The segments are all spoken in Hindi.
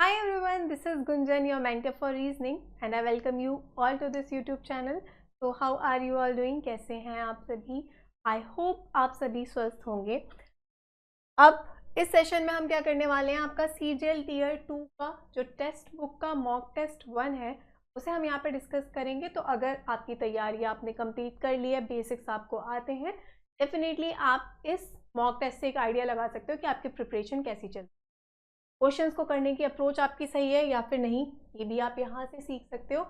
Hi everyone, this is Gunjan, your mentor for reasoning, and I welcome you all to this YouTube channel. So how are you all doing? कैसे हैं आप सभी? I hope आप सभी स्वस्थ होंगे. अब इस सेशन में हम क्या करने वाले हैं, आपका CGL Tier 2 का जो टेस्ट बुक का मॉक टेस्ट 1 है उसे हम यहाँ पे डिस्कस करेंगे. तो अगर आपकी तैयारी आपने कंप्लीट कर ली है, बेसिक्स आपको आते हैं, डेफिनेटली आप इस मॉक टेस्ट से एक आइडिया लगा सकते हो कि आपकी प्रिपरेशन कैसी चल रही है, क्वेश्चंस को करने की अप्रोच आपकी सही है या फिर नहीं, ये भी आप यहाँ से सीख सकते हो.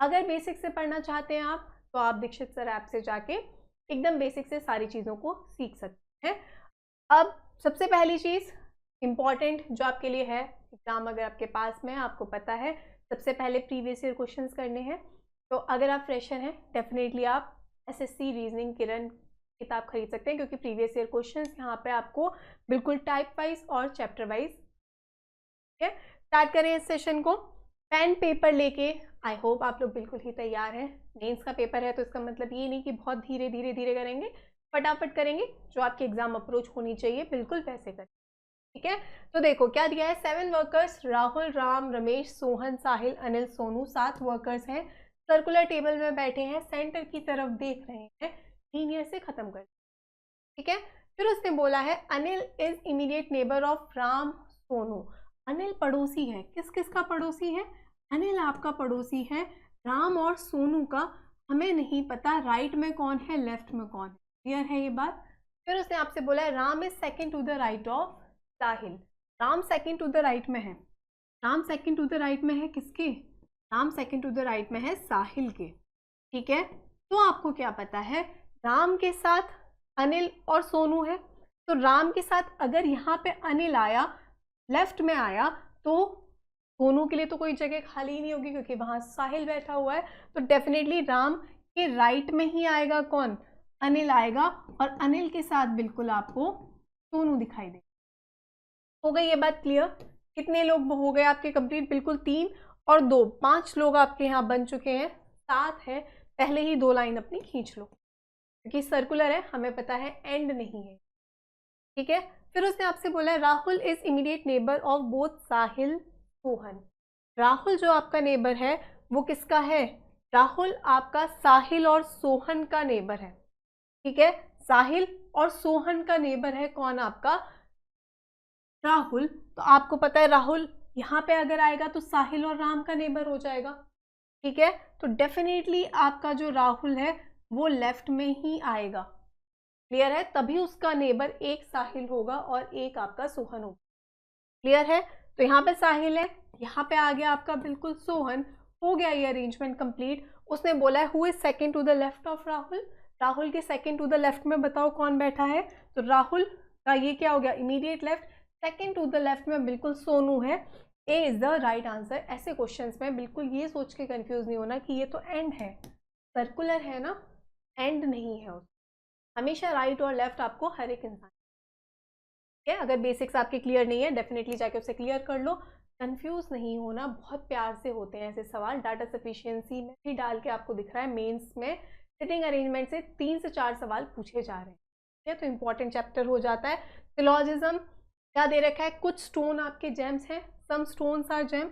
अगर बेसिक से पढ़ना चाहते हैं आप तो आप दीक्षित सर ऐप से जाके एकदम बेसिक से सारी चीज़ों को सीख सकते हैं. अब सबसे पहली चीज़ इम्पॉर्टेंट जो आपके लिए है, एग्ज़ाम अगर आपके पास में आपको पता है सबसे पहले प्रीवियस ईयर क्वेश्चंस करने हैं. तो अगर आप फ्रेशर हैं डेफिनेटली आप SSC रीजनिंग किरण किताब खरीद सकते हैं, क्योंकि प्रीवियस ईयर क्वेश्चंस यहाँ पे आपको बिल्कुल टाइप वाइज और चैप्टर वाइज. स्टार्ट करें इस सेशन को. पेन पेपर लेके आई होप आप लोग बिल्कुल ही तैयार हैं. मेंस का पेपर है तो इसका मतलब ये नहीं कि बहुत धीरे धीरे करेंगे, फटाफट करेंगे. जो आपकी एग्जाम अप्रोच होनी चाहिए बिल्कुल वैसे करें, ठीक है. तो देखो क्या दिया है, 7 वर्कर्स राहुल, राम, रमेश, सोहन, साहिल, अनिल, सोनू. 7 वर्कर्स हैं, सर्कुलर टेबल में बैठे हैं, सेंटर की तरफ देख रहे हैं, लीनियर से खत्म कर, ठीक है. फिर उसने बोला है Anil is immediate neighbour of Ram, Sonu. Anil पड़ोसी है, किस किस का पड़ोसी है? अनिल आपका पड़ोसी है, राम और सोनू का हमें नहीं पता राइट में कौन है लेफ्ट में कौन है. क्लियर है ये बात. फिर उसने आपसे बोला है Ram is second to the right of Sahil. Ram second to the right में है. Ram second to the right में है किसके? Ram second to the right में है साहिल के, ठीक है. तो आपको क्या पता है, राम के साथ अनिल और सोनू है, तो राम के साथ अगर यहाँ पे अनिल आया, लेफ्ट में आया, तो सोनू के लिए तो कोई जगह खाली नहीं होगी क्योंकि वहां साहिल बैठा हुआ है. तो डेफिनेटली राम के राइट में ही आएगा कौन? अनिल आएगा, और अनिल के साथ बिल्कुल आपको सोनू दिखाई दे. हो गई ये बात क्लियर? कितने लोग हो गए आपके कंप्लीट? बिल्कुल 3 और 2, 5 लोग आपके यहाँ बन चुके हैं. 7 है, पहले ही 2 लाइन अपनी खींच लो क्योंकि सर्कुलर है, हमें पता है एंड नहीं है, ठीक है. फिर उसने आपसे बोला है Rahul is immediate neighbour of both Sahil, Sohan. Rahul जो आपका नेबर है वो किसका है? राहुल आपका साहिल और सोहन का नेबर है, ठीक है. साहिल और सोहन का नेबर है कौन? आपका राहुल. तो आपको पता है राहुल यहाँ पे अगर आएगा तो साहिल और राम का नेबर हो जाएगा, ठीक है. तो डेफिनेटली आपका जो राहुल है वो लेफ्ट में ही आएगा. क्लियर है? तभी उसका नेबर एक साहिल होगा और एक आपका सोहन होगा. क्लियर है? तो यहाँ पे साहिल है, यहाँ पे आ गया आपका बिल्कुल सोहन. हो गया ये अरेंजमेंट कंप्लीट. उसने बोला है who is second to the left of Rahul. Rahul के सेकंड टू द लेफ्ट में बताओ कौन बैठा है? तो राहुल का ये क्या हो गया, immediate left. Second to the left में बिल्कुल सोनू है. A is the right answer. ऐसे क्वेश्चंस में बिल्कुल ये सोच के कंफ्यूज नहीं होना कि ये तो एंड है, सर्कुलर है ना, एंड नहीं है. हमेशा राइट और लेफ्ट आपको हर एक इंसान, ठीक है. अगर बेसिक्स आपके क्लियर नहीं है डेफिनेटली जाके उसे क्लियर कर लो. कंफ्यूज नहीं होना, बहुत प्यार से होते हैं ऐसे सवाल. डाटा सफिशिएंसी में भी डाल के आपको दिख रहा है मेंस में सिटिंग अरेंजमेंट से 3 से 4 सवाल पूछे जा रहे हैं, ठीक है. तो इंपॉर्टेंट चैप्टर हो जाता है. सिलॉजिज्म क्या दे रखा है, कुछ स्टोन आपके जेम्स हैं, सम स्टोन्स आर जेम.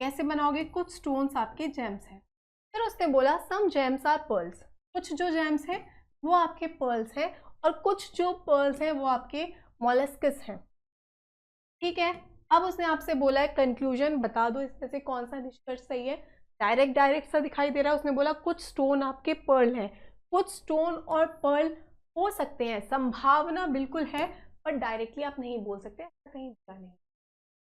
कैसे बनाओगे? कुछ स्टोन्स आपके जेम्स हैं. फिर उसने बोला सम जेम्स आर पर्ल्स. कुछ जो जेम्स हैं वो आपके पर्ल्स हैं और कुछ जो पर्ल्स हैं वो आपके मॉलस्कस हैं, ठीक है. अब उसने आपसे बोला है कंक्लूजन बता दो इसमें से कौन सा निष्कर्ष सही है. डायरेक्ट सा दिखाई दे रहा है. उसने बोला कुछ स्टोन आपके पर्ल हैं. कुछ स्टोन और पर्ल हो सकते हैं, संभावना बिल्कुल है, पर डायरेक्टली आप नहीं बोल सकते, ऐसा कहीं दिखा नहीं.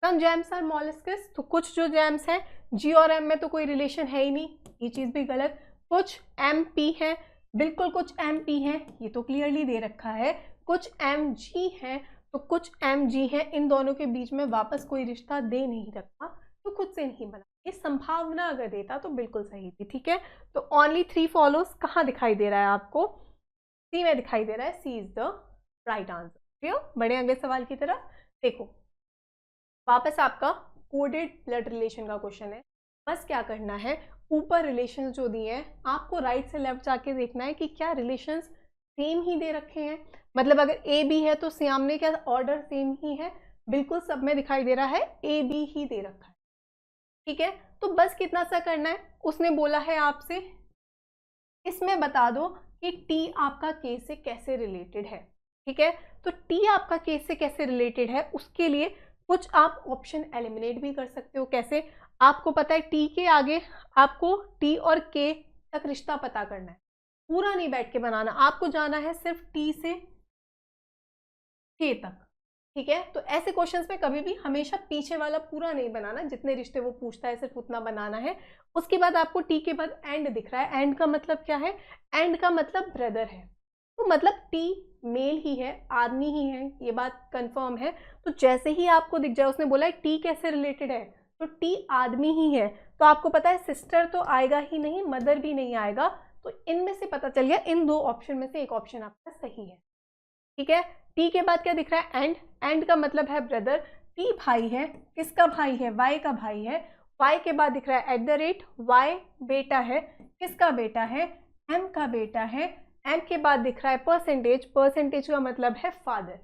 सम जेम्स आर मॉलस्कस, तो कुछ जो जेम्स हैं जी और एम में तो कोई रिलेशन है ही नहीं, ये चीज़ भी गलत. कुछ MP है, बिल्कुल कुछ MP हैं, ये तो क्लियरली दे रखा है. कुछ MG हैं, तो कुछ MG हैं. इन दोनों के बीच में वापस कोई रिश्ता दे नहीं रखा, तो खुद से नहीं बना. ये संभावना अगर देता तो बिल्कुल सही थी, ठीक है. तो ओनली 3 फॉलोज कहाँ दिखाई दे रहा है आपको? C में दिखाई दे रहा है. C is the right answer. Clear? बढ़े अगले सवाल की तरफ. देखो वापस आपका कोडेड ब्लड रिलेशन का क्वेश्चन है. बस क्या करना है, ऊपर रिलेशंस जो दिए हैं आपको राइट से लेफ्ट जाके देखना है कि क्या रिलेशंस सेम ही दे रखे हैं. मतलब अगर A B है तो सामने क्या ऑर्डर सेम ही है, बिल्कुल सब में दिखाई दे रहा है, ए बी ही दे रखा है, ठीक है। तो बस कितना सा करना है, उसने बोला है आपसे इसमें बता दो कि टी आपका के से कैसे रिलेटेड है, ठीक है। तो टी आपका के से कैसे रिलेटेड है, उसके लिए कुछ आप ऑप्शन एलिमिनेट भी कर सकते हो। कैसे? आपको पता है टी के आगे आपको टी और के तक रिश्ता पता करना है, पूरा नहीं बैठ के बनाना, आपको जाना है सिर्फ टी से के तक, ठीक है। तो ऐसे क्वेश्चंस में कभी भी हमेशा पीछे वाला पूरा नहीं बनाना, जितने रिश्ते वो पूछता है सिर्फ उतना बनाना है। उसके बाद आपको टी के बाद एंड दिख रहा है, एंड का मतलब क्या है? एंड का मतलब ब्रदर है, तो मतलब टी मेल ही है, आदमी ही है, ये बात कंफर्म है। तो जैसे ही आपको दिख जाए, उसने बोला है टी कैसे रिलेटेड है, तो टी आदमी ही है, तो आपको पता है सिस्टर तो आएगा ही नहीं, मदर भी नहीं आएगा। तो इनमें से पता चल गया, इन दो ऑप्शन में से एक ऑप्शन आपका सही है, ठीक है। टी के बाद क्या दिख रहा है? एंड। एंड का मतलब है ब्रदर। टी भाई है, किसका भाई है? वाई का भाई है। वाई के बाद दिख रहा है एट द रेट, वाई बेटा है, किसका बेटा है? एम का बेटा है। एम के बाद दिख रहा है परसेंटेज, परसेंटेज का मतलब है फादर।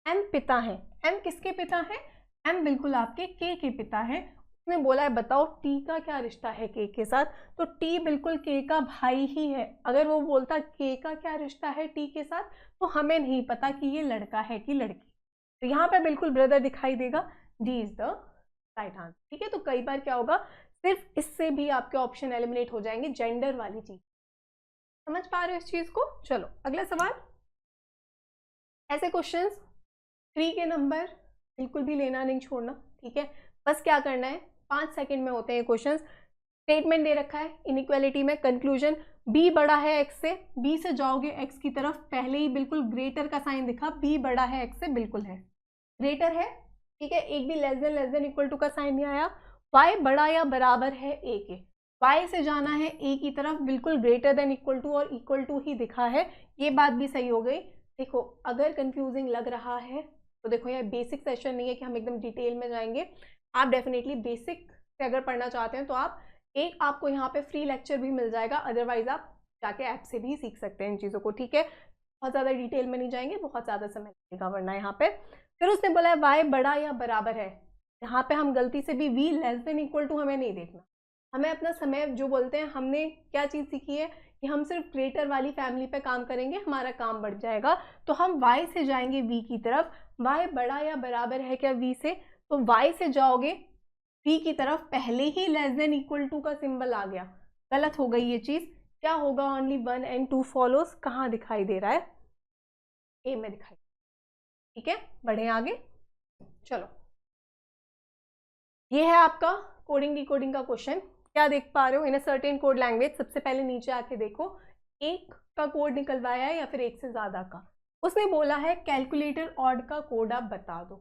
एम पिता है, एम किसके पिता है? एम बिल्कुल आपके के पिता है। उसने बोला है बताओ टी का क्या रिश्ता है के साथ, तो टी बिल्कुल के का भाई ही है। अगर वो बोलता के का क्या रिश्ता है टी के साथ, तो हमें नहीं पता कि ये लड़का है कि लड़की, तो यहाँ पे बिल्कुल ब्रदर दिखाई देगा, D is the right answer, ठीक है। तो कई बार क्या होगा, सिर्फ इससे भी आपके ऑप्शन एलिमिनेट हो जाएंगे, जेंडर वाली चीज। समझ पा रहे हो इस चीज को? चलो अगला सवाल। ऐसे क्वेश्चंस 3 के नंबर बिल्कुल भी लेना नहीं छोड़ना, ठीक है। बस क्या करना है, 5 सेकंड में होते हैं क्वेश्चंस। स्टेटमेंट दे रखा है इनइक्वालिटी में, कंक्लूजन b बड़ा है x से, b से जाओगे x की तरफ, पहले ही बिल्कुल ग्रेटर का साइन दिखा, b बड़ा है x से, बिल्कुल है, ग्रेटर है, ठीक है। एक भी लेस देन इक्वल टू का साइन नहीं आया। y बड़ा या बराबर है a के, y से जाना है a की तरफ, बिल्कुल ग्रेटर देन इक्वल टू और इक्वल टू ही दिखा है, ये बात भी सही हो गई। देखो अगर कंफ्यूजिंग लग रहा है तो देखो यार बेसिक सेशन नहीं है कि हम एकदम डिटेल में जाएंगे, आप डेफिनेटली बेसिक से अगर पढ़ना चाहते हैं तो आप एक आपको यहाँ पे फ्री लेक्चर भी मिल जाएगा, अदरवाइज आप जाके ऐप से भी सीख सकते हैं इन चीज़ों को, ठीक है। बहुत ज़्यादा डिटेल में नहीं जाएंगे, बहुत ज़्यादा समय लगेगा वरना यहाँ पे। फिर उसने बोला है वाई बड़ा या बराबर है, यहाँ पे हम गलती से भी we less than equal to हमें नहीं देखना, हमें अपना समय जो बोलते हैं, हमने क्या चीज़ सीखी है कि हम सिर्फ ग्रेटर वाली फैमिली पे काम करेंगे, हमारा काम बढ़ जाएगा। तो हम y से जाएंगे v की तरफ, y बड़ा या बराबर है क्या v से, तो y से जाओगे v की तरफ, पहले ही लेस देन इक्वल टू का सिंबल आ गया, गलत हो गई ये चीज़। क्या होगा? ओनली 1 and 2 फॉलोज, कहाँ दिखाई दे रहा है? ए में दिखाई, ठीक है। बढ़े आगे, चलो ये है आपका कोडिंग डिकोडिंग का क्वेश्चन। क्या देख पा रहे हो? इन अ सर्टेन कोड लैंग्वेज, सबसे पहले नीचे आके देखो, एक का कोड निकलवाया है या फिर एक से ज्यादा का। उसने बोला है कैलकुलेटर ऑड का कोड आप बता दो,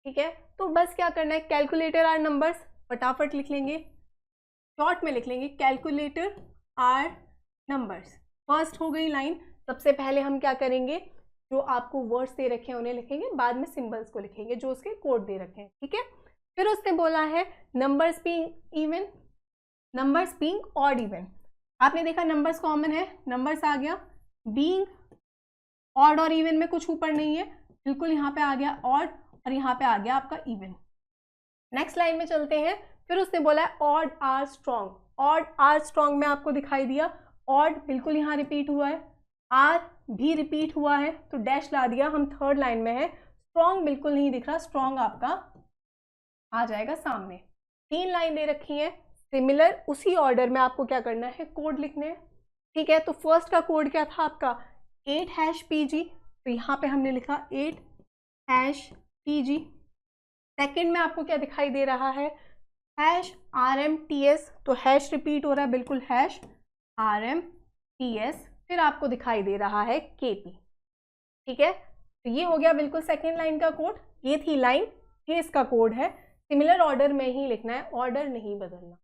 ठीक है। तो बस क्या करना है, कैलकुलेटर आर नंबर्स फटाफट लिख लेंगे, शॉर्ट में लिख लेंगे, कैलकुलेटर आर नंबर्स। फर्स्ट हो गई लाइन, सबसे पहले हम क्या करेंगे, जो आपको वर्ड्स दे रखे हैं उन्हें लिखेंगे, बाद में सिंबल्स को लिखेंगे जो उसके कोड दे रखे हैं, ठीक है। फिर उसने बोला है numbers being even, numbers being odd even. आपने देखा नंबर्स कॉमन है, नंबर्स आ गया, बीइंग ऑड और इवन में कुछ ऊपर नहीं है, बिल्कुल यहाँ पे आ गया ऑड और यहाँ पे आ गया आपका इवन। नेक्स्ट लाइन में चलते हैं। फिर उसने बोला है odd are strong, odd are strong में आपको दिखाई दिया, ऑड बिल्कुल यहाँ रिपीट हुआ है, आर भी रिपीट हुआ है, तो डैश ला दिया, हम थर्ड लाइन में है। स्ट्रॉन्ग बिल्कुल नहीं दिख रहा, स्ट्रॉन्ग आपका आ जाएगा सामने। 3 लाइन दे रखी है सिमिलर, उसी ऑर्डर में आपको क्या करना है, कोड लिखने हैं, ठीक है। तो फर्स्ट का कोड क्या था आपका 8#PG, तो यहाँ पे हमने लिखा 8#PG। सेकेंड में आपको क्या दिखाई दे रहा है, #RMTS, तो हैश रिपीट हो रहा है, बिल्कुल #RMTS। फिर आपको दिखाई दे रहा है KP, ठीक है। तो ये हो गया बिल्कुल सेकेंड लाइन का कोड, ये थी लाइन, ये इसका कोड है। सिमिलर ऑर्डर में ही लिखना है, ऑर्डर नहीं बदलना,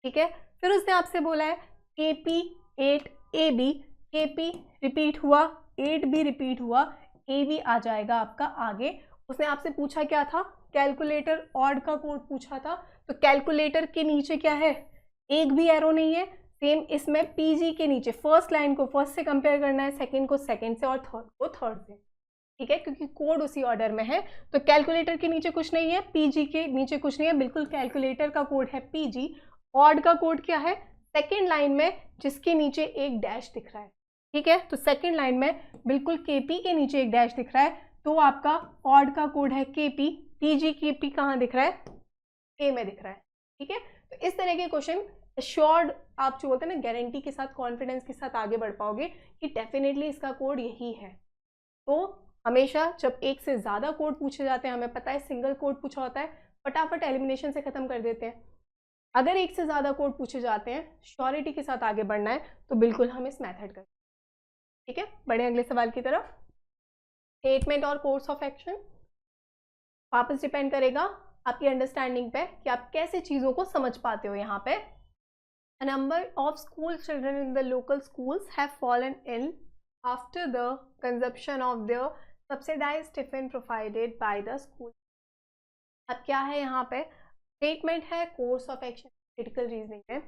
ठीक है। फिर उसने आपसे बोला है KP 8AB, KP रिपीट हुआ, 8B रिपीट हुआ, AB आ जाएगा आपका आगे। उसने आपसे पूछा क्या था, कैलकुलेटर ऑड का कोड पूछा था, तो कैलकुलेटर के नीचे क्या है, एक भी एरो नहीं है। सेम इसमें PG के नीचे फर्स्ट लाइन को फर्स्ट से कंपेयर करना है, सेकंड को सेकंड से और थर्ड को थर्ड से। ठीक है, क्योंकि कोड उसी ऑर्डर में है। तो कैलकुलेटर के नीचे कुछ नहीं है, पीजी के नीचे कुछ नहीं है, बिल्कुल कैलकुलेटर का कोड है पीजी। ऑड का कोड क्या है, सेकेंड लाइन में जिसके नीचे एक डैश दिख रहा है। ठीक है, तो सेकेंड लाइन में बिल्कुल केपी के नीचे एक डैश दिख रहा है, तो आपका ऑड का कोड है केपी। पीजी केपी कहाँ दिख रहा है, ए में दिख रहा है। ठीक है, तो इस तरह के क्वेश्चन एश्योर्ड, आप जो बोलते हैं ना गारंटी के साथ, कॉन्फिडेंस के साथ आगे बढ़ पाओगे कि डेफिनेटली इसका कोड यही है। तो हमेशा जब एक से ज़्यादा कोड पूछे जाते हैं, हमें पता है सिंगल कोड पूछा होता है फटाफट एलिमिनेशन से ख़त्म कर देते हैं। अगर एक से ज़्यादा कोड पूछे जाते हैं, श्योरिटी के साथ आगे बढ़ना है, तो बिल्कुल हम इस मेथड का। ठीक है, बढ़े अगले सवाल की तरफ। स्टेटमेंट और कोर्स ऑफ एक्शन वापस डिपेंड करेगा आपकी अंडरस्टैंडिंग पे कि आप कैसे चीज़ों को समझ पाते हो। यहाँ पे A number of school children in the local schools have fallen ill after the consumption of their subsidized tiffin provided by the school. अब क्या है यहाँ पे, स्टेटमेंट है, course of action, critical reasoning में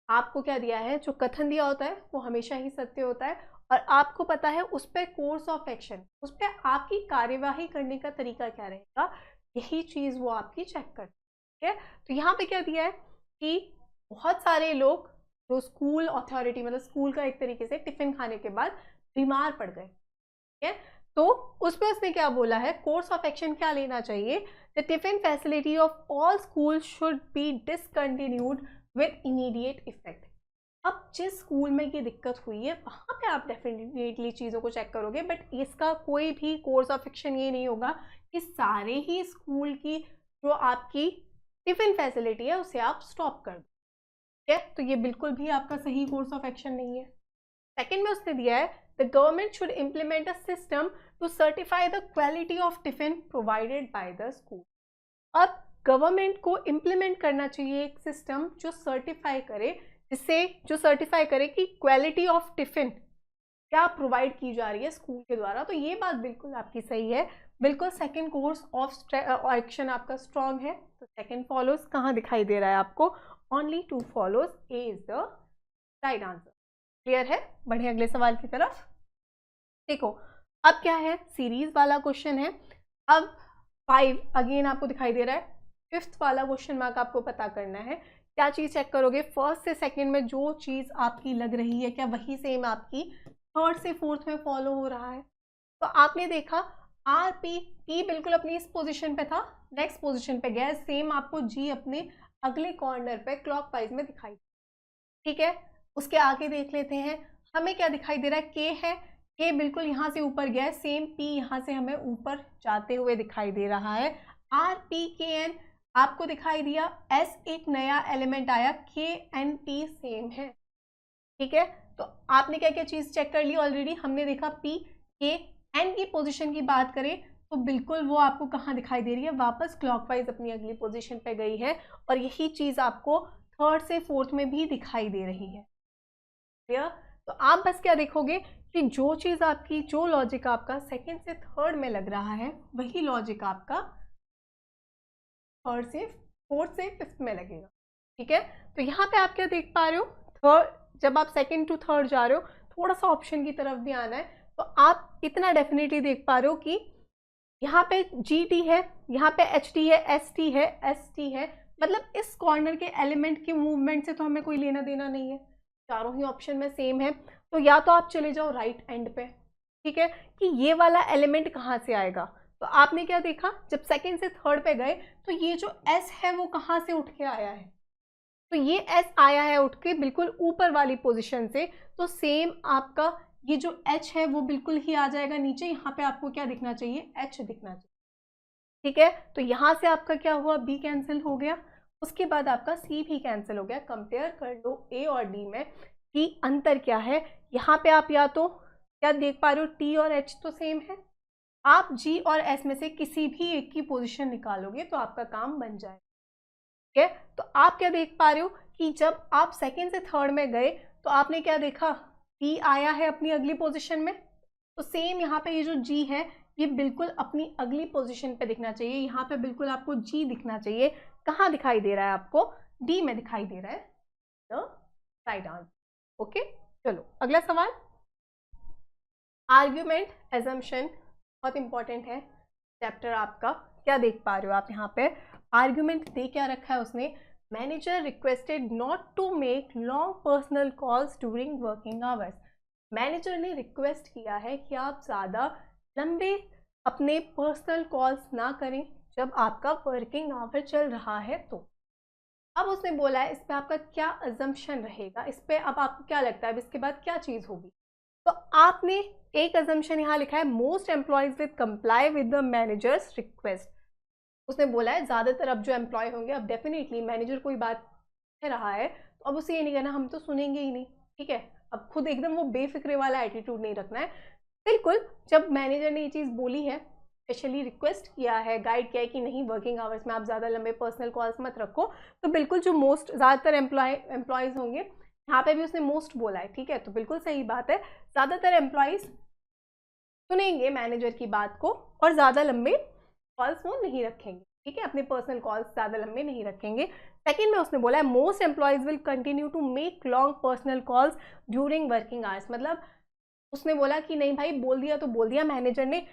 आपको क्या दिया है, जो कथन दिया होता है वो हमेशा ही सत्य होता है, और आपको पता है उस पर कोर्स ऑफ एक्शन, उस पर आपकी कार्यवाही करने का तरीका क्या रहेगा, यही चीज़ वो आपकी चेक करती है। तो यहाँ पे क्या दिया है कि बहुत सारे लोग जो स्कूल अथॉरिटी, मतलब स्कूल का एक तरीके से टिफिन खाने के बाद बीमार पड़ गए। ठीक है, तो उस पर उसने क्या बोला है, कोर्स ऑफ एक्शन क्या लेना चाहिए, the tiffin facility of all school should be discontinued with immediate effect. अब जिस स्कूल में ये दिक्कत हुई है वहाँ पे आप डेफिनेटली चीज़ों को चेक करोगे, बट इसका कोई भी कोर्स ऑफ एक्शन ये नहीं होगा कि सारे ही स्कूल की जो आपकी टिफिन फैसिलिटी है उसे आप स्टॉप कर दो। ठीक है, तो ये बिल्कुल भी आपका सही कोर्स ऑफ एक्शन नहीं है। सेकेंड में उसने दिया है the government should implement a system to certify the quality of tiffin provided by the school. अब गवर्नमेंट को इम्प्लीमेंट करना चाहिए एक सिस्टम जो सर्टिफाई करे, जिससे जो सर्टिफाई करे कि क्वालिटी ऑफ टिफिन क्या प्रोवाइड की जा रही है स्कूल के द्वारा। तो ये बात बिल्कुल आपकी सही है, बिल्कुल सेकेंड कोर्स ऑफ एक्शन आपका स्ट्रॉन्ग है। तो सेकेंड फॉलोज कहाँ दिखाई दे रहा है आपको, only two follows, A is the right answer. Clear है, बढ़े अगले सवाल की तरफ। देखो अब क्या है, सीरीज वाला क्वेश्चन है। अब 5 अगेन आपको दिखाई दे रहा है, फिफ्थ वाला क्वेश्चन मार्क आपको पता करना है। क्या चीज़ चेक करोगे, फर्स्ट से सेकंड में जो चीज़ आपकी लग रही है क्या वही सेम आपकी थर्ड से फोर्थ में फॉलो हो रहा है। तो आपने देखा आर पी, पी बिल्कुल अपनी इस पोजीशन पे था, नेक्स्ट पोजीशन पे गया, सेम आपको जी अपने अगले कॉर्नर पे क्लॉकवाइज में दिखाई। ठीक है, उसके आगे देख लेते हैं, हमें क्या दिखाई दे रहा है, के है, के बिल्कुल यहाँ से ऊपर गया, सेम पी यहाँ से हमें ऊपर जाते हुए दिखाई दे रहा है। आर पी के एन आपको दिखाई दिया, एस एक नया एलिमेंट आया, के एन पी सेम है। ठीक है, तो आपने क्या क्या चीज़ चेक कर ली ऑलरेडी, हमने देखा पी के एन की पोजीशन की बात करें तो बिल्कुल वो आपको कहाँ दिखाई दे रही है, वापस क्लॉकवाइज अपनी अगली पोजीशन पे गई है, और यही चीज़ आपको थर्ड से फोर्थ में भी दिखाई दे रही है। क्लियर, तो आप बस क्या देखोगे कि जो चीज़ आपकी, जो लॉजिक आपका सेकेंड से थर्ड में लग रहा है वही लॉजिक आपका थर्ड से फोर्थ से फिफ्थ में लगेगा। ठीक है, तो यहाँ पे आप क्या देख पा रहे हो, थर्ड, जब आप सेकेंड टू थर्ड जा रहे हो थोड़ा सा ऑप्शन की तरफ भी आना है, तो आप इतना डेफिनेटली देख पा रहे हो कि यहाँ पे जी टी है, यहाँ पे एच टी है, एस टी है, एस टी है, मतलब इस कॉर्नर के एलिमेंट के मूवमेंट से तो हमें कोई लेना देना नहीं है, चारों ही ऑप्शन में सेम है। तो या तो आप चले जाओ राइट एंड पे, ठीक है, कि ये वाला एलिमेंट कहाँ से आएगा। तो आपने क्या देखा, जब सेकेंड से थर्ड पे गए तो ये जो एस है वो कहाँ से उठ के आया है, तो ये एस आया है उठ के बिल्कुल ऊपर वाली पोजीशन से, तो सेम आपका ये जो एच है वो बिल्कुल ही आ जाएगा नीचे, यहाँ पे आपको क्या दिखना चाहिए, एच दिखना चाहिए। ठीक है, तो यहाँ से आपका क्या हुआ, बी कैंसिल हो गया, उसके बाद आपका सी भी कैंसिल हो गया। कंपेयर कर लो ए और डी में कि अंतर क्या है। यहाँ पे आप या तो क्या देख पा रहे हो, टी और एच तो सेम है, आप जी और एस में से किसी भी एक की पोजीशन निकालोगे तो आपका काम बन जाएगा। ठीक है, तो आप क्या देख पा रहे हो कि जब आप सेकेंड से थर्ड में गए तो आपने क्या देखा, पी आया है अपनी अगली पोजीशन में, तो सेम यहाँ पे ये जो जी है ये बिल्कुल अपनी अगली पोजीशन पे दिखना चाहिए, यहाँ पे बिल्कुल आपको जी दिखना चाहिए। कहाँ दिखाई दे रहा है आपको, डी में दिखाई दे रहा है, द राइट आंसर। ओके, चलो अगला सवाल, आर्ग्यूमेंट, एजम्पशन बहुत इंपॉर्टेंट है चैप्टर आपका। क्या देख पा रहे हो आप यहाँ पे, आर्ग्यूमेंट दे क्या रखा है उसने, manager requested not to make long personal calls during working hours. Manager ने रिक्वेस्ट किया है कि आप ज़्यादा लंबे अपने पर्सनल कॉल्स ना करें जब आपका वर्किंग आवर चल रहा है। तो अब उसने बोला है, इस पे आपका क्या अजम्पशन रहेगा, इस पे अब आपको क्या लगता है अब इसके बाद क्या चीज़ होगी। तो आपने एक अजम्पशन यहाँ लिखा है, most employees with comply with the managers request. उसने बोला है ज़्यादातर अब जो एम्प्लॉय होंगे, अब डेफिनेटली मैनेजर कोई बात कह रहा है तो अब उसे ये नहीं कहना हम तो सुनेंगे ही नहीं, ठीक है। अब खुद एकदम वो बेफिक्रे वाला एटीट्यूड नहीं रखना है। बिल्कुल जब मैनेजर ने ये चीज़ बोली है, स्पेशली रिक्वेस्ट किया है, गाइड किया है कि नहीं वर्किंग आवर्स में आप ज़्यादा लंबे पर्सनल कॉल्स मत रखो, तो बिल्कुल जो मोस्ट ज़्यादातर एम्प्लॉयज़ होंगे, यहाँ पे भी उसने मोस्ट बोला है, ठीक है, तो बिल्कुल सही बात है। ज़्यादातर एम्प्लॉयज़ सुनेंगे मैनेजर की बात को और ज़्यादा लंबे कॉल्स वो नहीं रखेंगे, ठीक है, अपने पर्सनल कॉल्स ज़्यादा लंबे नहीं रखेंगे। सेकंड में उसने बोला है, most employees will continue to make long personal calls during working hours. मतलब उसने बोला कि नहीं भाई बोल दिया तो बोल दिया मैनेजर ने,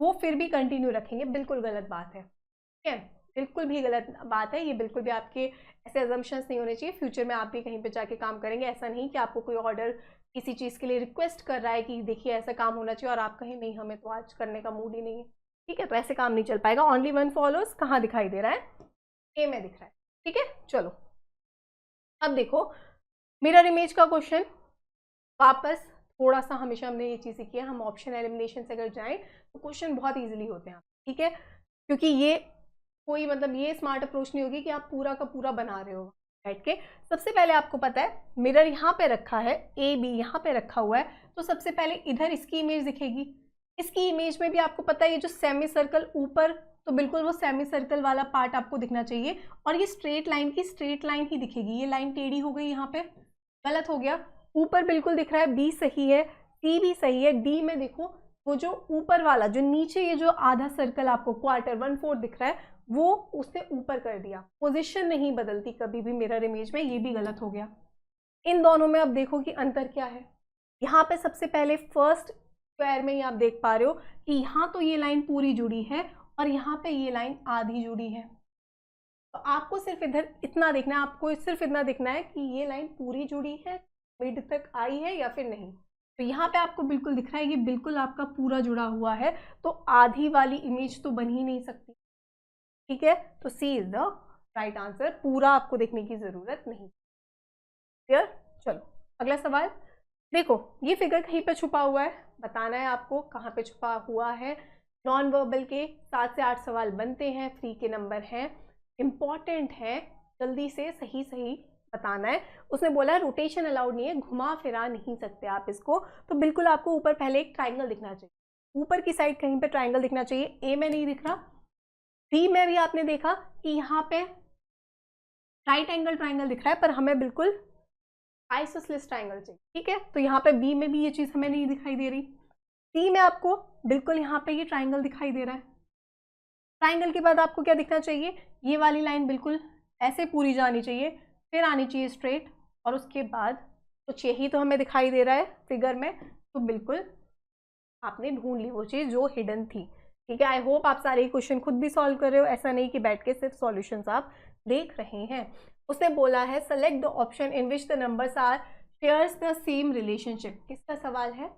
वो फिर भी कंटिन्यू रखेंगे। बिल्कुल गलत बात है, ठीक है, बिल्कुल भी गलत बात है ये। बिल्कुल भी आपके ऐसे अजम्पशंस नहीं होने चाहिए। फ्यूचर में आप भी कहीं पे जाके काम करेंगे, ऐसा नहीं कि आपको कोई ऑर्डर किसी चीज़ के लिए रिक्वेस्ट कर रहा है कि देखिए ऐसा काम होना चाहिए और आप कहें नहीं हमें तो आज करने का मूड ही नहीं है, ठीक है, तो ऐसे काम नहीं चल पाएगा। ओनली वन फॉलोज कहाँ दिखाई दे रहा है, ए में दिख रहा है, ठीक है। चलो अब देखो मिरर इमेज का क्वेश्चन, वापस थोड़ा सा हमेशा हमने ये चीज़ सीखी है, हम ऑप्शन एलिमिनेशन से अगर जाएं तो क्वेश्चन बहुत इजीली होते हैं, ठीक है, क्योंकि ये कोई मतलब ये स्मार्ट अप्रोच नहीं होगी कि आप पूरा का पूरा बना रहे हो बैठ के। सबसे पहले आपको पता है मिरर यहाँ पे रखा है, ए बी यहाँ पे रखा हुआ है, तो सबसे पहले इधर इसकी इमेज दिखेगी। इसकी इमेज में भी आपको पता है ये जो सेमी सर्कल ऊपर, तो बिल्कुल वो सेमी सर्कल वाला पार्ट आपको दिखना चाहिए, और ये स्ट्रेट लाइन की स्ट्रेट लाइन ही दिखेगी। ये लाइन टेढ़ी हो गई, यहाँ पे गलत हो गया। ऊपर बिल्कुल दिख रहा है, बी सही है, सी भी सही है, डी में देखो वो जो ऊपर वाला जो नीचे ये जो आधा सर्कल आपको क्वार्टर 1/4 दिख रहा है वो उसने ऊपर कर दिया। पोजीशन नहीं बदलती कभी भी मिरर इमेज में, ये भी गलत हो गया। इन दोनों में अब देखो कि अंतर क्या है। यहाँ पे सबसे पहले फर्स्ट स्क्वायर में ही आप देख पा रहे हो कि यहाँ तो ये लाइन पूरी जुड़ी है और यहाँ पे ये लाइन आधी जुड़ी है। तो आपको सिर्फ इधर इतना देखना है, आपको सिर्फ इतना देखना है कि ये लाइन पूरी जुड़ी है, मिड तक आई है या फिर नहीं। तो यहाँ पे आपको बिल्कुल दिख रहा है कि बिल्कुल आपका पूरा जुड़ा हुआ है, तो आधी वाली इमेज तो बन ही नहीं सकती, ठीक है। तो सी इज द राइट आंसर, पूरा आपको देखने की जरूरत नहीं। क्लियर। चलो अगला सवाल देखो, ये फिगर कहीं पे छुपा हुआ है, बताना है आपको कहाँ पे छुपा हुआ है। नॉन वर्बल के 7 से 8 सवाल बनते हैं, फ्री के नंबर हैं, इंपॉर्टेंट है, जल्दी से सही सही बताना है। उसने बोला रोटेशन अलाउड नहीं है, घुमा फिरा नहीं सकते आप इसको, तो बिल्कुल आपको ऊपर पहले एक ट्राइंगल दिखना चाहिए, ऊपर की साइड कहीं पे ट्राइंगल दिखना चाहिए। ए में नहीं दिख रहा, बी में भी आपने देखा कि यहाँ पे राइट एंगल ट्राइंगल दिख रहा है, पर हमें बिल्कुल आइसोसेलेस ट्राइंगल चाहिए, ठीक है। तो यहाँ पे बी में भी ये चीज़ हमें नहीं दिखाई दे रही। सी में आपको बिल्कुल यहाँ पे ये ट्राइंगल दिखाई दे रहा है। ट्राइंगल के बाद आपको क्या दिखना चाहिए, ये वाली लाइन बिल्कुल ऐसे पूरी जानी चाहिए, फिर आनी चाहिए स्ट्रेट, और उसके बाद कुछ यही तो हमें दिखाई दे रहा है फिगर में। तो बिल्कुल आपने ढूंढ ली वो चीज़ जो हिडन थी, ठीक है। आई होप आप सारे क्वेश्चन खुद भी सॉल्व कर रहे हो, ऐसा नहीं कि बैठ के सिर्फ सॉल्यूशंस आप देख रहे हैं। उसने बोला है select the option in which the numbers are shares the same relationship. किसका सवाल है,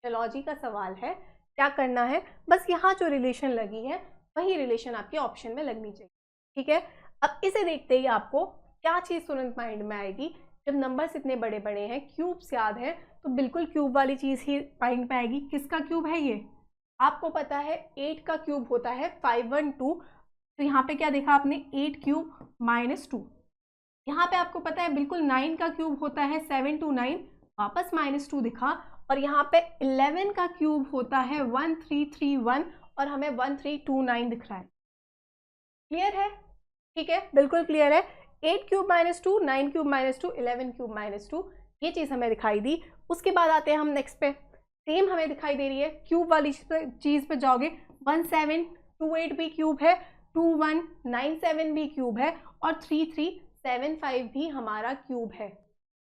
एलॉजी का सवाल है। क्या करना है, बस यहाँ जो रिलेशन लगी है वही रिलेशन आपके ऑप्शन में लगनी चाहिए, ठीक है। अब इसे देखते ही आपको क्या चीज़ तुरंत माइंड में आएगी, जब नंबर्स इतने बड़े बड़े हैं, क्यूब्स याद है, तो बिल्कुल क्यूब वाली चीज़ ही माइंड में आएगी। किसका क्यूब है ये, आपको पता है 8 का क्यूब होता है 512, तो यहाँ पे क्या देखा आपने 8 क्यूब -2। यहाँ पे आपको पता है बिल्कुल 9 का क्यूब होता है 729, वापस -2 दिखा, और यहाँ पे 11 का क्यूब होता है 1331 और हमें 1329 दिख रहा है। क्लियर है, ठीक है, बिल्कुल क्लियर है। 8 क्यूब -2, 9 क्यूब -2, 11 क्यूब -2, ये चीज़ हमें दिखाई दी। उसके बाद आते हैं हम नेक्स्ट पे, सेम हमें दिखाई दे रही है, क्यूब वाली चीज़ पे जाओगे, 1728 भी क्यूब है, 2197 भी क्यूब है, और 3375 भी हमारा क्यूब है,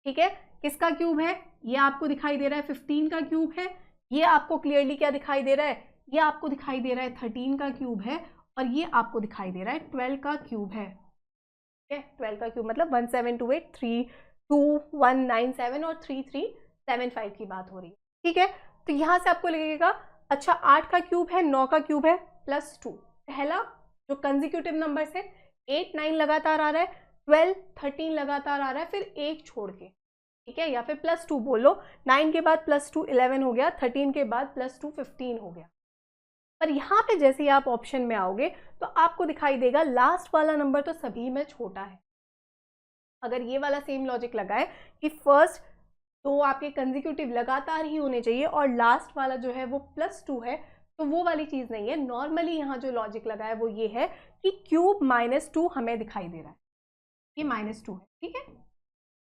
ठीक है। किसका क्यूब है, ये आपको दिखाई दे रहा है 15 का क्यूब है। ये आपको क्लियरली क्या दिखाई दे रहा है, ये आपको दिखाई दे रहा है 13 का क्यूब है, और ये आपको दिखाई दे रहा है 12 का क्यूब है। ठीक है, 12 का क्यूब मतलब 1728 32197 और 3375 की बात हो रही है। ठीक है, तो यहाँ से आपको लगेगा अच्छा 8 का क्यूब है, 9 का क्यूब है, +2। पहला जो कंसेक्यूटिव नंबर्स है 8 9 लगातार आ रहा है, 12 13 लगातार आ रहा है, फिर एक छोड़ के। ठीक है, या फिर +2 बोलो, 9 के बाद +2 11 हो गया, 13 के बाद +2 15 हो गया। पर यहाँ पे जैसे ही आप ऑप्शन में आओगे तो आपको दिखाई देगा लास्ट वाला नंबर तो सभी में छोटा है। अगर ये वाला सेम लॉजिक लगाए कि फर्स्ट तो आपके कंसेक्यूटिव लगातार ही होने चाहिए और लास्ट वाला जो है वो +2 है, तो वो वाली चीज़ नहीं है। नॉर्मली यहाँ जो लॉजिक लगा है वो ये है कि क्यूब -2 हमें दिखाई दे रहा है, ये -2 है। ठीक है,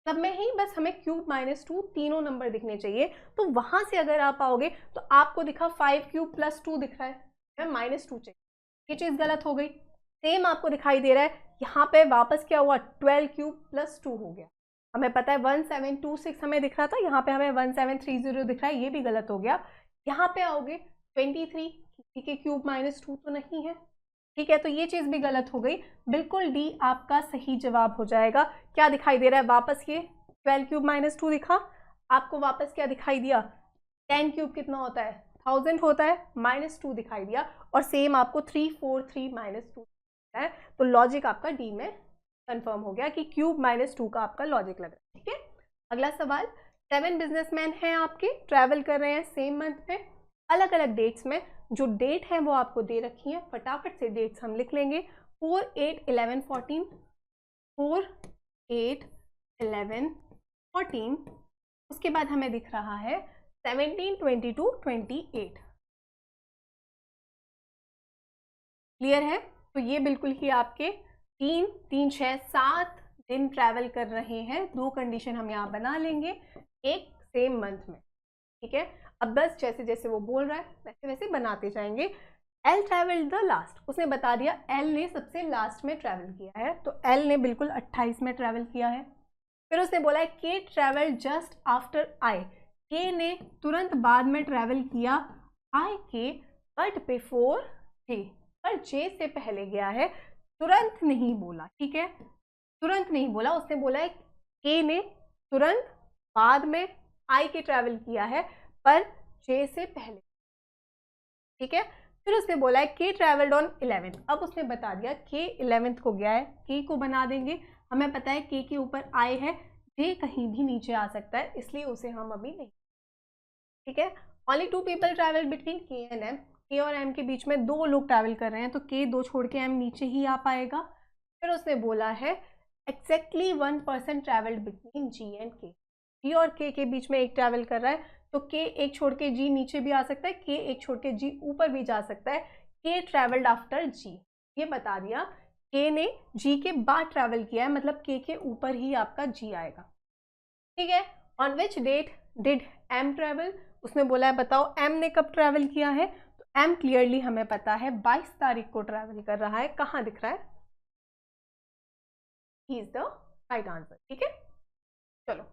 सब में ही बस हमें क्यूब -2 तीनों नंबर दिखने चाहिए। तो वहां से अगर आप आओगे तो आपको दिखा 5 क्यूब +2 दिख रहा है, -2 चाहिए, ये चीज़ गलत हो गई। सेम आपको दिखाई दे रहा है यहाँ पे वापस क्या हुआ, 12 क्यूब +2 हो गया। हमें पता है 1726 हमें दिख रहा था, यहाँ पे हमें 1730 दिख रहा है, ये भी गलत हो गया। यहाँ पे आओगे 23, किसी के क्यूब -2 तो नहीं है। ठीक है, तो ये चीज़ भी गलत हो गई। बिल्कुल डी आपका सही जवाब हो जाएगा। क्या दिखाई दे रहा है वापस, ये 12 क्यूब -2 दिखा आपको, वापस क्या दिखाई दिया, 10 क्यूब कितना होता है, 1000 होता है, -2 दिखाई दिया, और सेम आपको 343 -2 है। तो लॉजिक आपका डी में कंफर्म हो गया कि क्यूब -2 का आपका लॉजिक लग रहा है। ठीक है, अगला सवाल, 7 बिजनेसमैन हैं आपके, ट्रैवल कर रहे हैं सेम मंथ में, अलग अलग डेट्स में। जो डेट है वो आपको दे रखी है, फटाफट से डेट्स हम लिख लेंगे। 4 8 11 14, 4 8 11 14, उसके बाद हमें दिख रहा है 17 22 28। क्लियर है, तो ये बिल्कुल ही आपके 3 3 6 7 दिन ट्रैवल कर रहे हैं। 2 कंडीशन हम यहाँ बना लेंगे एक सेम मंथ में। ठीक है, अब बस जैसे जैसे वो बोल रहा है वैसे वैसे बनाते जाएंगे। एल ट्रैवल द लास्ट, उसने बता दिया एल ने सबसे लास्ट में ट्रैवल किया है, तो एल ने बिल्कुल 28 में ट्रैवल किया है। फिर उसने बोला है के ट्रैवल जस्ट आफ्टर आई, के ने तुरंत बाद में ट्रैवल किया आई के, बट बिफोर जे, पर जे से पहले गया है, तुरंत नहीं बोला। ठीक है, तुरंत नहीं बोला, उसने बोला है के ने तुरंत बाद में आई के ट्रैवल किया है, पर जे से पहले। ठीक है, फिर उसने बोला है के ट्रैवल्ड ऑन 11, अब उसने बता दिया के 11th को गया है, के को बना देंगे। हमें पता है के ऊपर आई है, जे कहीं भी नीचे आ सकता है, इसलिए उसे हम अभी नहीं। ठीक है, ओनली 2 पीपल ट्रैवल बिटवीन के एंड एम, के और एम के बीच में 2 लोग ट्रैवल कर रहे हैं, तो के 2 छोड़ के एम नीचे ही आ पाएगा। फिर उसने बोला है exactly 1 person travelled between ji and के, जी और के बीच में एक ट्रैवल कर रहा है, तो के एक छोड़ के जी नीचे भी आ सकता है, के एक छोड़ के जी ऊपर भी जा सकता है। के ट्रैवल्ड आफ्टर जी, ये बता दिया के ने जी के बाद ट्रैवल किया है, मतलब के ऊपर ही आपका जी आएगा। ठीक है, on which date did M travel, उसने बोला है बताओ एम ने कब ट्रैवल किया है, तो एम क्लियरली हमें पता है 22 तारीख को ट्रैवल कर रहा है। कहाँ दिख रहा है, he is the right answer. ठीक है, चलो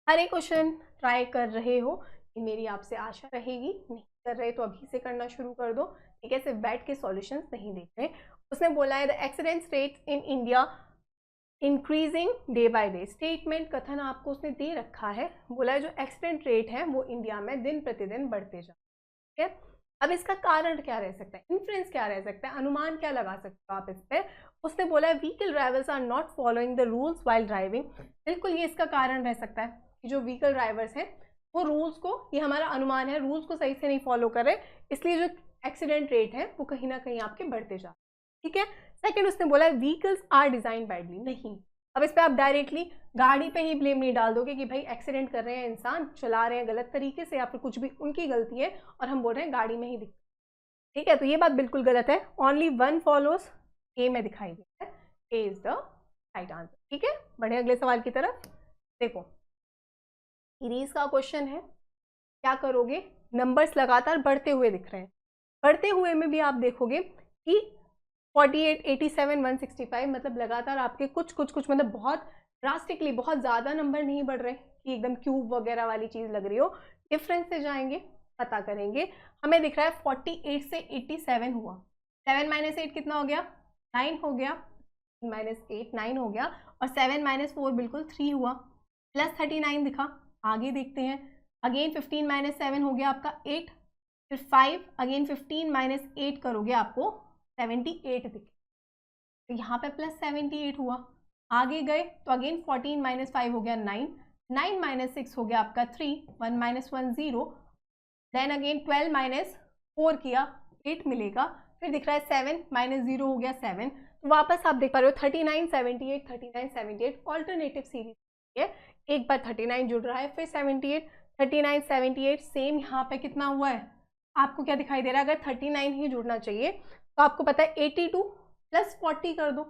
हर एक क्वेश्चन ट्राई कर रहे हो, ये मेरी आपसे आशा रहेगी। नहीं कर रहे तो अभी से करना शुरू कर दो। ठीक है, सिर्फ बैठ के सॉल्यूशंस नहीं देख रहे। उसने बोला है the accident rate in India increasing day by day, statement कथन आपको उसने दे रखा है। बोला है जो एक्सीडेंट रेट है वो इंडिया में दिन प्रतिदिन बढ़ते जा रहे हैं। अब इसका कारण क्या रह सकता है, इन्फ्लुएंस क्या रह सकता है, अनुमान क्या लगा सकते हो आप इस पर। उसने बोला है vehicle drivers are not following the rules while driving, बिल्कुल ये इसका कारण रह सकता है कि जो व्हीकल ड्राइवर्स हैं वो रूल्स को, ये हमारा अनुमान है, रूल्स को सही से नहीं फॉलो कर रहे, इसलिए जो एक्सीडेंट रेट है वो कहीं ना कहीं आपके बढ़ते जा रहे हैं। ठीक है, सेकंड उसने बोला व्हीकल्स आर डिजाइन बैडली, नहीं। अब इस पर आप डायरेक्टली गाड़ी पे ही ब्लेम नहीं डाल दोगे कि भाई एक्सीडेंट कर रहे हैं इंसान, चला रहे हैं गलत तरीके से, या फिर कुछ भी उनकी गलती है और हम बोल रहे हैं गाड़ी में ही दिक्कत। ठीक है, तो ये बात बिल्कुल गलत है। ओनली वन फॉलोज, ए में दिखाई देता है, A is the right answer. ठीक है, बढ़े अगले सवाल की तरफ। देखो सीरीज का क्वेश्चन है, क्या करोगे, नंबर्स लगातार बढ़ते हुए दिख रहे हैं, बढ़ते हुए में भी आप देखोगे कि 48 87 165, मतलब लगातार आपके कुछ मतलब बहुत ड्रास्टिकली बहुत ज़्यादा नंबर नहीं बढ़ रहे कि एकदम क्यूब वगैरह वाली चीज़ लग रही हो। डिफरेंस से जाएंगे, पता करेंगे। हमें दिख रहा है 48 से 87 हुआ, 7 - 8 कितना हो गया, 9 हो गया, -8 9 हो गया, और 7 - 4 बिल्कुल 3 हुआ, +39 दिखा। आगे देखते हैं, अगेन 15 - 7 हो गया आपका 8, फिर 5, अगेन 15 - 8 करोगे आपको 78 दिखे, तो यहाँ पे +78 हुआ। आगे गए तो अगेन 14 - 5 हो गया 9, 9 - 6 हो गया आपका 3, 1 - 1 0, देन अगेन 12 - 4 किया 8 मिलेगा, फिर दिख रहा है 7 - 0 हो गया 7। तो वापस आप देख पा रहे हो 39 78 39 78 ऑल्टरनेटिव सीरीज है। एक बार 39 जुड़ रहा है, फिर 78 39 78 सेम यहाँ पे कितना हुआ है, आपको क्या दिखाई दे रहा है, अगर 39 ही जुड़ना चाहिए तो आपको पता है 82 + 40 कर दो,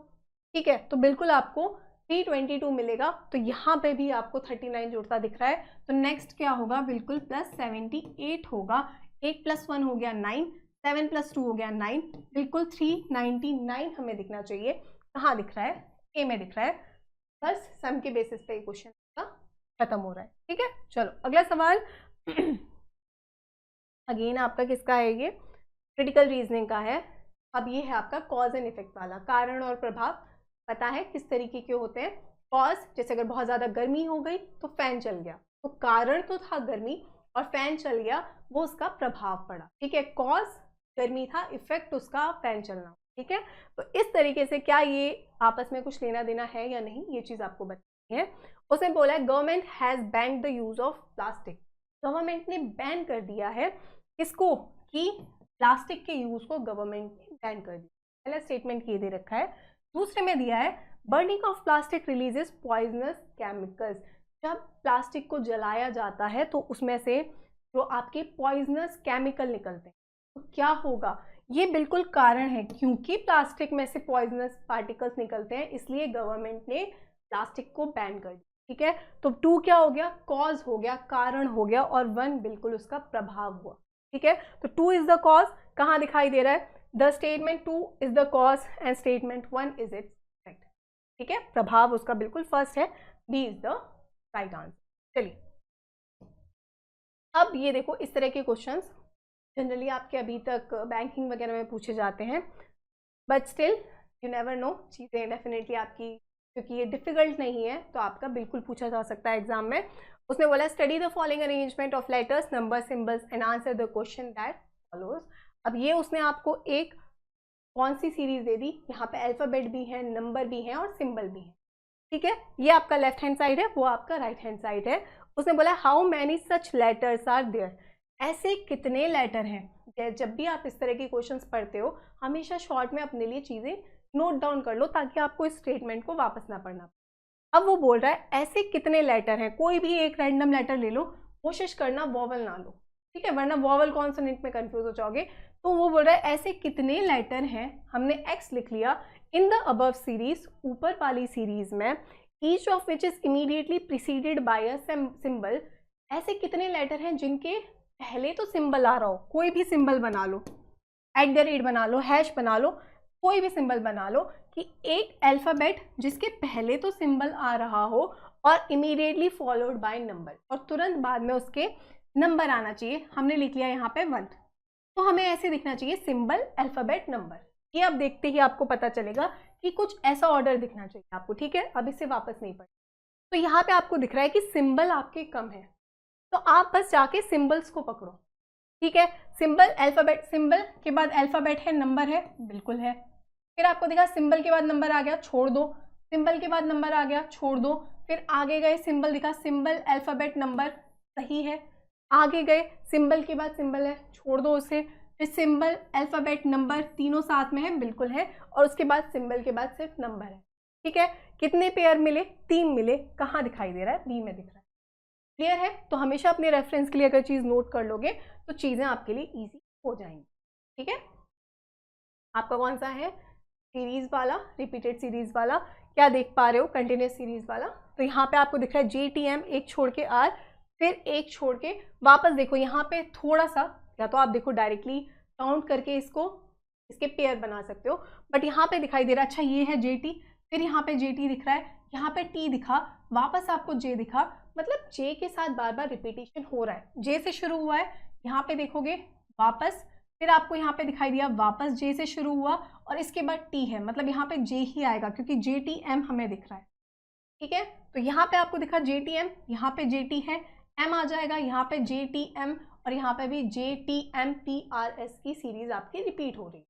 ठीक है, तो बिल्कुल आपको 322 मिलेगा। तो यहाँ पे भी आपको 39 जुड़ता दिख रहा है, तो नेक्स्ट क्या होगा, बिल्कुल +78 होगा। 8 + 1 हो गया 9, 7 + 2 हो गया 9, बिल्कुल 399 हमें दिखना चाहिए। कहाँ दिख रहा है, ए में दिख रहा है। बस सम के बेसिस पे क्वेश्चन का खत्म हो रहा है, ठीक है। चलो अगला सवाल अगेन आपका किसका है, ये क्रिटिकल रीजनिंग का है। अब ये है आपका कॉज एंड इफेक्ट वाला, कारण और प्रभाव। पता है किस तरीके के होते हैं। कॉज, जैसे अगर बहुत ज़्यादा गर्मी हो गई तो फैन चल गया, तो कारण तो था गर्मी और फैन चल गया, वो उसका प्रभाव पड़ा, ठीक है। कॉज गर्मी था, इफेक्ट उसका फैन चलना, ठीक है। तो इस तरीके से क्या ये आपस में कुछ लेना देना है या नहीं, ये चीज़ आपको बतानी है। उसने बोला है government has band the use of plastic. Government ने बैन कर दिया है किसको, कि प्लास्टिक के यूज को गवर्नमेंट ने बैन कर दिया। पहला स्टेटमेंट ये दे रखा है। दूसरे में दिया है burning of plastic releases poisonous chemicals. जब प्लास्टिक को जलाया जाता है तो उसमें से जो आपके पॉइजनस केमिकल निकलते हैं, तो क्या होगा, ये बिल्कुल कारण है, क्योंकि प्लास्टिक में से पॉइजनस पार्टिकल्स निकलते हैं, इसलिए गवर्नमेंट ने प्लास्टिक को बैन कर दिया, ठीक है। तो 2 क्या हो गया, कॉज हो गया, कारण हो गया, और 1 बिल्कुल उसका प्रभाव हुआ, ठीक है। तो 2 इज द कॉज, कहाँ दिखाई दे रहा है, the statement 2 is the cause and statement 1 is its effect, ठीक है। प्रभाव उसका बिल्कुल फर्स्ट है, B is the right answer. चलिए अब ये देखो, इस तरह के क्वेश्चंस जनरली आपके अभी तक बैंकिंग वगैरह में पूछे जाते हैं, but still you never know, चीज़ें डेफिनेटली आपकी, क्योंकि ये डिफिकल्ट नहीं है तो आपका बिल्कुल पूछा जा सकता है एग्जाम में। उसने बोला study the following arrangement of letters number symbols and answer the question that follows. अब ये उसने आपको एक कौन सी सीरीज दे दी, यहाँ पे अल्फाबेट भी है, नंबर भी है और सिंबल भी है, ठीक है। ये आपका लेफ्ट हैंड साइड है, वो आपका राइट हैंड साइड है। उसने बोला how many such letters are there, ऐसे कितने लेटर हैं। जब भी आप इस तरह के क्वेश्चंस पढ़ते हो, हमेशा शॉर्ट में अपने लिए चीज़ें नोट डाउन कर लो, ताकि आपको इस स्टेटमेंट को वापस ना पढ़ना। अब वो बोल रहा है ऐसे कितने लेटर हैं, कोई भी एक रैंडम लेटर ले लो, कोशिश करना वॉवल ना लो, ठीक है, वरना वॉवल कॉन्सोनेंट में कंफ्यूज हो जाओगे। तो वो बोल रहा है ऐसे कितने लेटर हैं, हमने एक्स लिख लिया, इन द अबव सीरीज, ऊपर वाली सीरीज में, each of which is immediately preceded by a symbol. ऐसे कितने लेटर हैं जिनके पहले तो सिंबल आ रहा हो, कोई भी सिंबल बना लो, @ बना लो, हैश बना लो, कोई भी सिंबल बना लो, कि एक अल्फ़ाबेट जिसके पहले तो सिंबल आ रहा हो और इमीडिएटली फॉलोड बाय नंबर, और तुरंत बाद में उसके नंबर आना चाहिए। हमने लिख लिया यहाँ पे 1, तो हमें ऐसे दिखना चाहिए सिंबल अल्फ़ाबेट नंबर। ये अब देखते ही आपको पता चलेगा कि कुछ ऐसा ऑर्डर दिखना चाहिए आपको, ठीक है। अब इससे वापस नहीं पढ़े, तो यहाँ पे आपको दिख रहा है कि सिंबल आपके कम है, तो आप बस जाके सिंबल्स को पकड़ो, ठीक है। सिंबल अल्फ़ाबेट, सिंबल के बाद अल्फ़ाबेट है, नंबर है, बिल्कुल है। फिर आपको देखा सिंबल के बाद नंबर आ गया, छोड़ दो, सिंबल के बाद नंबर आ गया, छोड़ दो, फिर आगे गए सिंबल दिखा, सिंबल अल्फ़ाबेट नंबर, सही है। आगे गए सिंबल के बाद सिंबल है, छोड़ दो उसे, फिर सिंबल अल्फ़ाबेट नंबर, तीनों साथ में है, बिल्कुल है, और उसके बाद सिंबल के बाद सिर्फ नंबर है, ठीक है। कितने पेयर मिले, 3 मिले, कहाँ दिखाई दे रहा है, बी में दिख रहा है। क्लियर है। तो हमेशा अपने रेफरेंस के लिए अगर चीज़ नोट कर लोगे तो चीज़ें आपके लिए ईजी हो जाएंगी, ठीक है। आपका कौन सा है, सीरीज वाला, रिपीटेड सीरीज वाला, क्या देख पा रहे हो, कंटिन्यूस सीरीज वाला। तो यहाँ पे आपको दिख रहा है JTM, एक छोड़ के R, फिर एक छोड़ के वापस देखो यहाँ पे थोड़ा सा, या तो आप देखो डायरेक्टली काउंट करके इसको, इसके पेयर बना सकते हो, बट यहाँ पे दिखाई दे रहा है, अच्छा ये है JT, फिर यहाँ पे JT दिख रहा है, यहाँ पे T दिखा, वापस आपको J दिखा, मतलब J के साथ बार बार रिपीटेशन हो रहा है। J से शुरू हुआ है, यहाँ पे देखोगे वापस, फिर आपको यहाँ पे दिखाई दिया वापस जे से शुरू हुआ और इसके बाद टी है, मतलब यहाँ पे जे ही आएगा क्योंकि जे टी एम हमें दिख रहा है। ठीक है, तो यहाँ पे आपको दिखा जे टी एम, यहाँ पे जे टी है, एम आ जाएगा, यहाँ पे जे टी एम और यहाँ पे भी J T M P R S की सीरीज आपकी रिपीट हो रही है।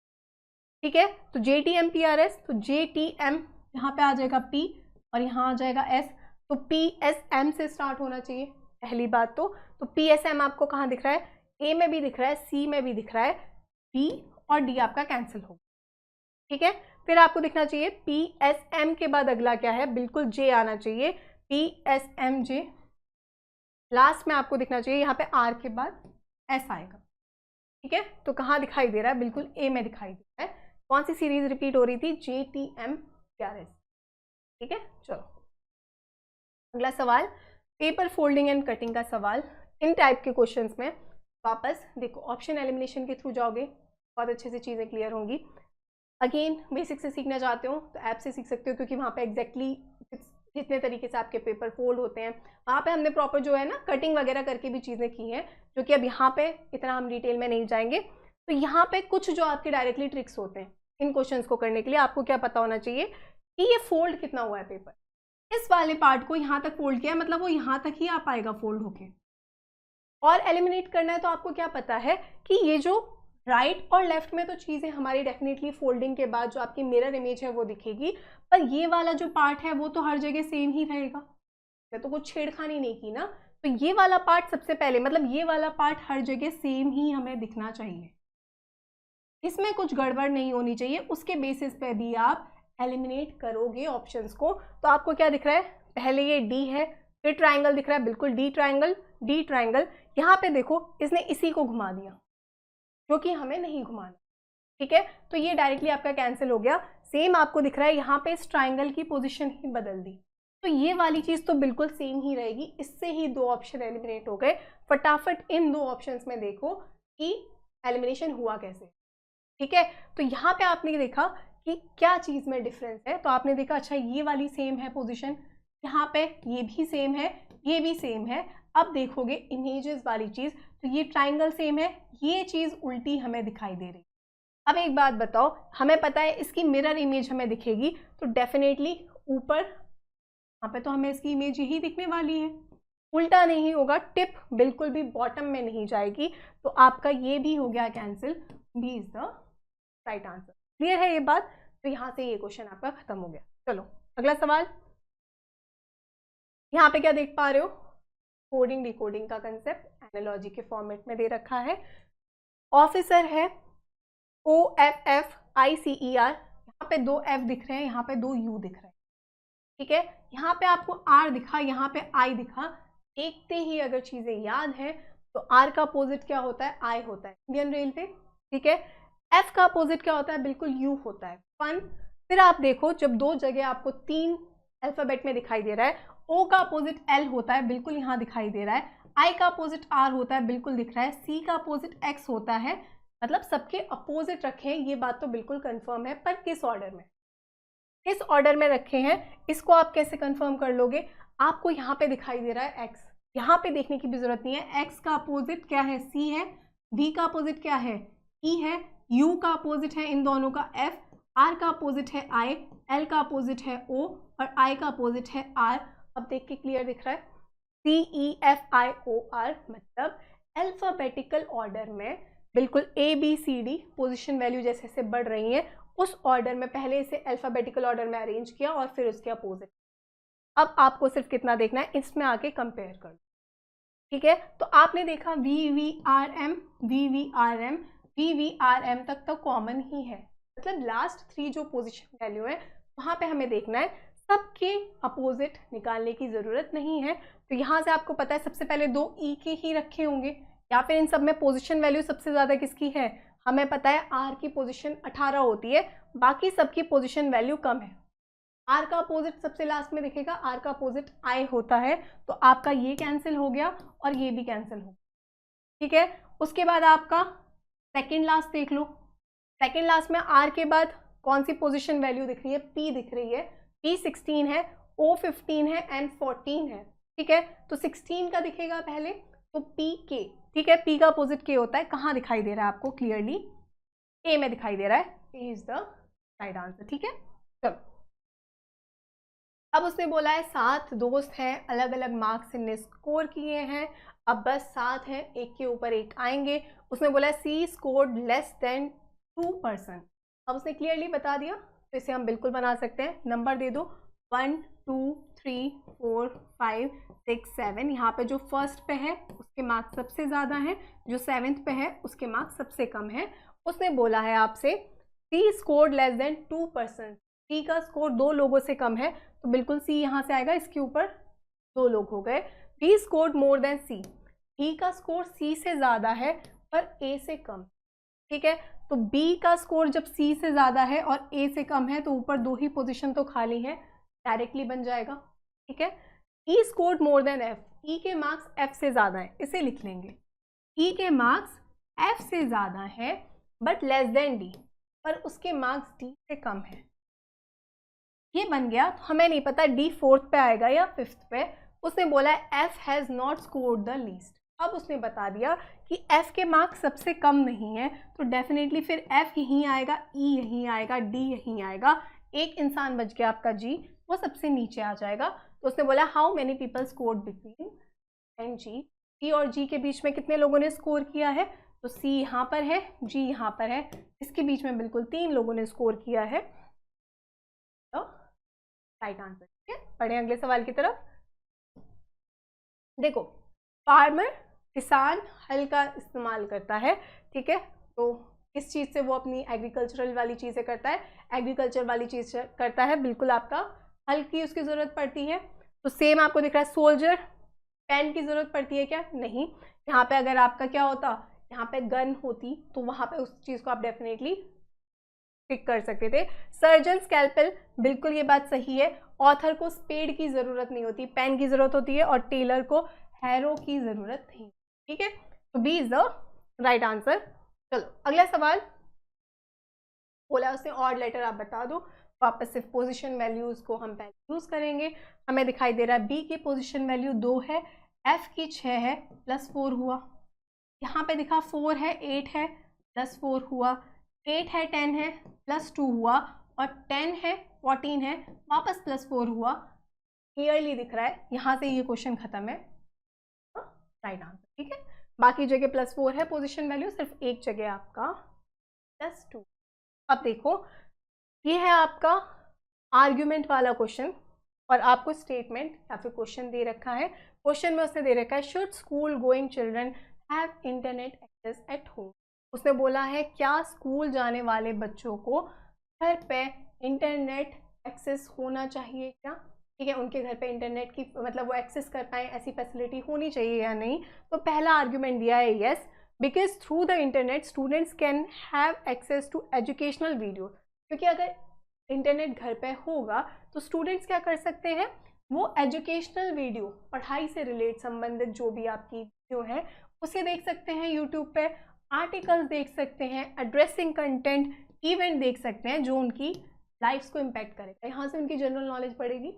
ठीक है, तो J T M P R S, तो जे टी एम यहाँ पे आ जाएगा पी और यहाँ आ जाएगा एस, तो पी एस एम से स्टार्ट होना चाहिए पहली बात। तो पी एस एम आपको कहाँ दिख रहा है, ए में भी दिख रहा है, सी में भी दिख रहा है, बी और डी आपका कैंसिल होगा। ठीक है, फिर आपको दिखना चाहिए पी एस एम के बाद अगला क्या है, बिल्कुल जे आना चाहिए, P S M J, last में आपको दिखना चाहिए यहाँ पे आर के बाद एस आएगा। ठीक है, तो कहाँ दिखाई दे रहा है, बिल्कुल ए में दिखाई दे रहा है। कौन सी सीरीज रिपीट हो रही थी, J T M P R S. ठीक है, चलो अगला सवाल, पेपर फोल्डिंग एंड कटिंग का सवाल। इन टाइप के क्वेश्चंस में वापस देखो ऑप्शन एलिमिनेशन के थ्रू जाओगे, बहुत अच्छे से चीज़ें क्लियर होंगी। अगेन बेसिक से सीखना चाहते हो तो ऐप से सीख सकते हो, क्योंकि वहाँ पे एग्जैक्टली जितने तरीके से आपके पेपर फोल्ड होते हैं वहाँ पे हमने प्रॉपर जो है ना कटिंग वगैरह करके भी चीज़ें की हैं, जो कि अब यहाँ पे इतना हम डिटेल में नहीं जाएंगे। तो यहाँ पे कुछ जो आपके डायरेक्टली ट्रिक्स होते हैं इन क्वेश्चंस को करने के लिए, आपको क्या पता होना चाहिए कि ये फोल्ड कितना हुआ है पेपर, इस वाले पार्ट को यहाँ तक फोल्ड किया है, मतलब वो यहाँ तक ही आ पाएगा फोल्ड होके। और एलिमिनेट करना है तो आपको क्या पता है कि ये जो राइट और लेफ्ट में तो चीज़ें हमारी डेफिनेटली फोल्डिंग के बाद जो आपकी मिरर इमेज है वो दिखेगी, पर ये वाला जो पार्ट है वो तो हर जगह सेम ही रहेगा, मैं तो कुछ छेड़खानी नहीं की ना। तो ये वाला पार्ट सबसे पहले, मतलब ये वाला पार्ट हर जगह सेम ही हमें दिखना चाहिए, इसमें कुछ गड़बड़ नहीं होनी चाहिए। उसके बेसिस पे भी आप एलिमिनेट करोगे ऑप्शंस को। तो आपको क्या दिख रहा है, पहले ये डी है, फिर ट्राइंगल दिख रहा है, बिल्कुल डी ट्राइंगल, डी ट्राइंगल। यहाँ पे देखो इसने इसी को घुमा दिया जो कि हमें नहीं घुमाना। ठीक है, तो ये डायरेक्टली आपका कैंसिल हो गया। सेम आपको दिख रहा है यहाँ पे इस ट्राइंगल की पोजीशन ही बदल दी, तो ये वाली चीज़ तो बिल्कुल सेम ही रहेगी। इससे ही दो ऑप्शन एलिमिनेट हो गए। फटाफट इन दो ऑप्शंस में देखो कि एलिमिनेशन हुआ कैसे। ठीक है, तो यहाँ पे आपने देखा कि क्या चीज़ में डिफरेंस है, तो आपने देखा अच्छा ये वाली सेम है पोजीशन, यहाँ पे ये भी सेम है, ये भी सेम है। अब देखोगे इमेजेस वाली चीज़, तो ये ट्राइंगल सेम है, ये चीज़ उल्टी हमें दिखाई दे रही। अब एक बात बताओ, हमें पता है इसकी मिरर इमेज हमें दिखेगी, तो डेफिनेटली ऊपर यहाँ पे तो हमें इसकी इमेज यही दिखने वाली है, उल्टा नहीं होगा, टिप बिल्कुल भी बॉटम में नहीं जाएगी। तो आपका ये भी हो गया cancel, B is the right answer. Clear है ये बात? तो यहाँ से ये क्वेश्चन आपका खत्म हो गया। चलो अगला सवाल, यहाँ पे क्या देख पा रहे हो, कोडिंग डिकोडिंग का कंसेप्ट एनालॉजी के फॉर्मेट में दे रखा है। ऑफिसर है OFFICER, यहाँ पे 2 F दिख रहे हैं, यहाँ पे 2 U दिख रहे हैं। ठीक है, यहाँ पे आपको R दिखा, यहाँ पे I दिखा। देखते ही अगर चीजें याद हैं तो R का अपोजिट क्या होता है, I होता है, इंडियन रेलवे। ठीक है, F का अपोजिट क्या होता है, बिल्कुल U होता है, फन। फिर आप देखो जब दो जगह आपको 3 अल्फाबेट में दिखाई दे रहा है, O का अपोजिट L होता है, बिल्कुल यहाँ दिखाई दे रहा है। I का अपोजिट R होता है, बिल्कुल दिख रहा है। C का अपोजिट X होता है, मतलब सबके अपोजिट रखे हैं, ये बात तो बिल्कुल कंफर्म है, पर किस ऑर्डर में, किस ऑर्डर में रखे हैं इसको आप कैसे कंफर्म कर लोगे। आपको यहाँ पे दिखाई दे रहा है X, यहाँ पे देखने की भी जरूरत नहीं है। X का अपोजिट क्या है, C है। V का अपोजिट क्या है, E है। U का अपोजिट है इन दोनों का F। R का अपोजिट है I, L का अपोजिट है O और I का अपोजिट है R। अब देख के क्लियर दिख रहा है, CEFIOR, मतलब अल्फाबेटिकल ऑर्डर में बिल्कुल ABCD पोजीशन वैल्यू जैसे जैसे बढ़ रही हैं, उस ऑर्डर में पहले इसे अल्फाबेटिकल ऑर्डर में अरेंज किया और फिर उसके अपोजिट। अब आपको सिर्फ कितना देखना है, इसमें आके कंपेयर कर लो। ठीक है, तो आपने देखा VVRM VVRM VVRM तक तो कॉमन ही है, मतलब लास्ट 3 जो पोजीशन वैल्यू है वहां पे हमें देखना है, सबके अपोजिट निकालने की जरूरत नहीं है। तो यहाँ से आपको पता है सबसे पहले 2 E के ही रखे होंगे, या फिर इन सब में पोजीशन वैल्यू सबसे ज़्यादा किसकी है, हमें पता है R की पोजीशन 18 होती है, बाकी सबकी पोजीशन वैल्यू कम है। R का अपोजिट सबसे लास्ट में दिखेगा, R का अपोजिट I होता है, तो आपका ये कैंसिल हो गया और ये भी कैंसिल हो गया। ठीक है, उसके बाद आपका सेकेंड लास्ट देख लो। सेकेंड लास्ट में R के बाद कौन सी पोजीशन वैल्यू दिख रही है, P दिख रही है। P 16 है, O 15 है एंड 14 है। ठीक है, तो 16 का दिखेगा पहले, तो पी के, ठीक है, पी का अपोजिट के होता है, कहाँ दिखाई दे रहा है आपको क्लियरली? ए में दिखाई दे रहा है, A is the right answer, ठीक है। चलो, अब उसने बोला है 7 दोस्त हैं, अलग अलग मार्क्स इनने स्कोर किए हैं, अब बस 7 हैं, एक के ऊपर एक आएंगे। उसने बोला है सी स्कोर्ड लेस देन 2%। अब उसने क्लियरली बता दिया, तो इसे हम बिल्कुल बना सकते हैं। नंबर दे दो 1 2 3 4 5 6 7। यहाँ पे जो फर्स्ट पे है उसके मार्क्स सबसे ज़्यादा हैं, जो 7th पे है उसके मार्क्स सबसे कम है। उसने बोला है आपसे सी स्कोर्ड लेस देन 2%, सी का स्कोर 2 लोगों से कम है, तो बिल्कुल सी यहाँ से आएगा, इसके ऊपर 2 लोग हो गए। B scored more than C, B का स्कोर सी से ज़्यादा है पर ए से कम, ठीक है। तो बी का स्कोर जब सी से ज़्यादा है और ए से कम है, तो ऊपर 2 ही पोजीशन तो खाली है, डायरेक्टली बन जाएगा, ठीक है। ई स्कोर्ड मोर देन एफ, ई के मार्क्स एफ से ज़्यादा है, इसे लिख लेंगे। ई के मार्क्स एफ से ज़्यादा है बट लेस देन डी, पर उसके मार्क्स डी से कम है, ये बन गया। तो हमें नहीं पता डी 4th पे आएगा या 5th पे। उसने बोला है F has not scored the least. अब उसने बता दिया कि एफ के मार्क्स सबसे कम नहीं है, तो डेफिनेटली फिर एफ यहीं आएगा, ई यहीं आएगा, डी यहीं आएगा, एक इंसान बच गया आपका जी, वो सबसे नीचे आ जाएगा। तो उसने बोला how many people scored between and G, C और जी के बीच में कितने लोगों ने स्कोर किया है? तो सी यहाँ पर है, जी यहाँ पर है, इसके बीच में बिल्कुल 3 लोगों ने स्कोर किया है, तो राइट आंसर, ठीक है। पढ़ें अगले सवाल की तरफ। देखो, फार्मर, किसान हल का इस्तेमाल करता है, ठीक है। तो किस चीज़ से वो अपनी एग्रीकल्चरल वाली चीज़ें करता है? एग्रीकल्चर वाली चीज़ करता है, बिल्कुल आपका हल की उसकी ज़रूरत पड़ती है। तो सेम आपको दिख रहा है सोल्जर, पेन की ज़रूरत पड़ती है क्या? नहीं। यहाँ पे अगर आपका क्या होता, यहाँ पे गन होती, तो वहाँ पे उस चीज़ को आप डेफिनेटली पिक कर सकते थे। सर्जन स्कैल्पेल, बिल्कुल ये बात सही है। ऑथर को स्पेड की ज़रूरत नहीं होती, पेन की ज़रूरत होती है, और टेलर को हैरो की ज़रूरत नहीं, ठीक है। तो B is the right answer. चलो अगला सवाल, बोला उसने ऑड लेटर आप बता दो। वापस सिर्फ पोजीशन वैल्यूज़ को हम पहले यूज़ करेंगे। हमें दिखाई दे रहा है बी की पोजीशन वैल्यू 2 है, एफ की 6 है, +4 हुआ। यहाँ पे दिखा 4 है, 8 है, +4 हुआ, 8 है, 10 है, +2 हुआ, और 10 है, 14 है, वापस +4 हुआ। क्लियरली दिख रहा है, यहाँ से ये क्वेश्चन खत्म है, राइट आंसर, ठीक है। बाकी जगह +4 है पोजीशन वैल्यू, सिर्फ एक जगह आपका +2। अब देखो, ये है आपका आर्ग्यूमेंट वाला क्वेश्चन, और आपको स्टेटमेंट या फिर क्वेश्चन दे रखा है। क्वेश्चन में उसने दे रखा है should school going children have internet access at home. उसने बोला है क्या स्कूल जाने वाले बच्चों को घर पे इंटरनेट एक्सेस होना चाहिए क्या, ठीक है, उनके घर पे इंटरनेट की मतलब वो एक्सेस कर पाएँ, ऐसी फैसिलिटी होनी चाहिए या नहीं। तो पहला आर्ग्यूमेंट दिया है yes, because through the internet students can have access to educational video. क्योंकि अगर इंटरनेट घर पे होगा तो स्टूडेंट्स क्या कर सकते हैं, वो एजुकेशनल वीडियो, पढ़ाई से रिलेट संबंधित जो भी आपकी वीडियो है उसे देख सकते हैं यूट्यूब पे, आर्टिकल्स देख सकते हैं, एड्रेसिंग कंटेंट, इवेंट देख सकते हैं जो उनकी लाइफ्स को इम्पैक्ट करेगा। यहाँ से उनकी जनरल नॉलेज बढ़ेगी।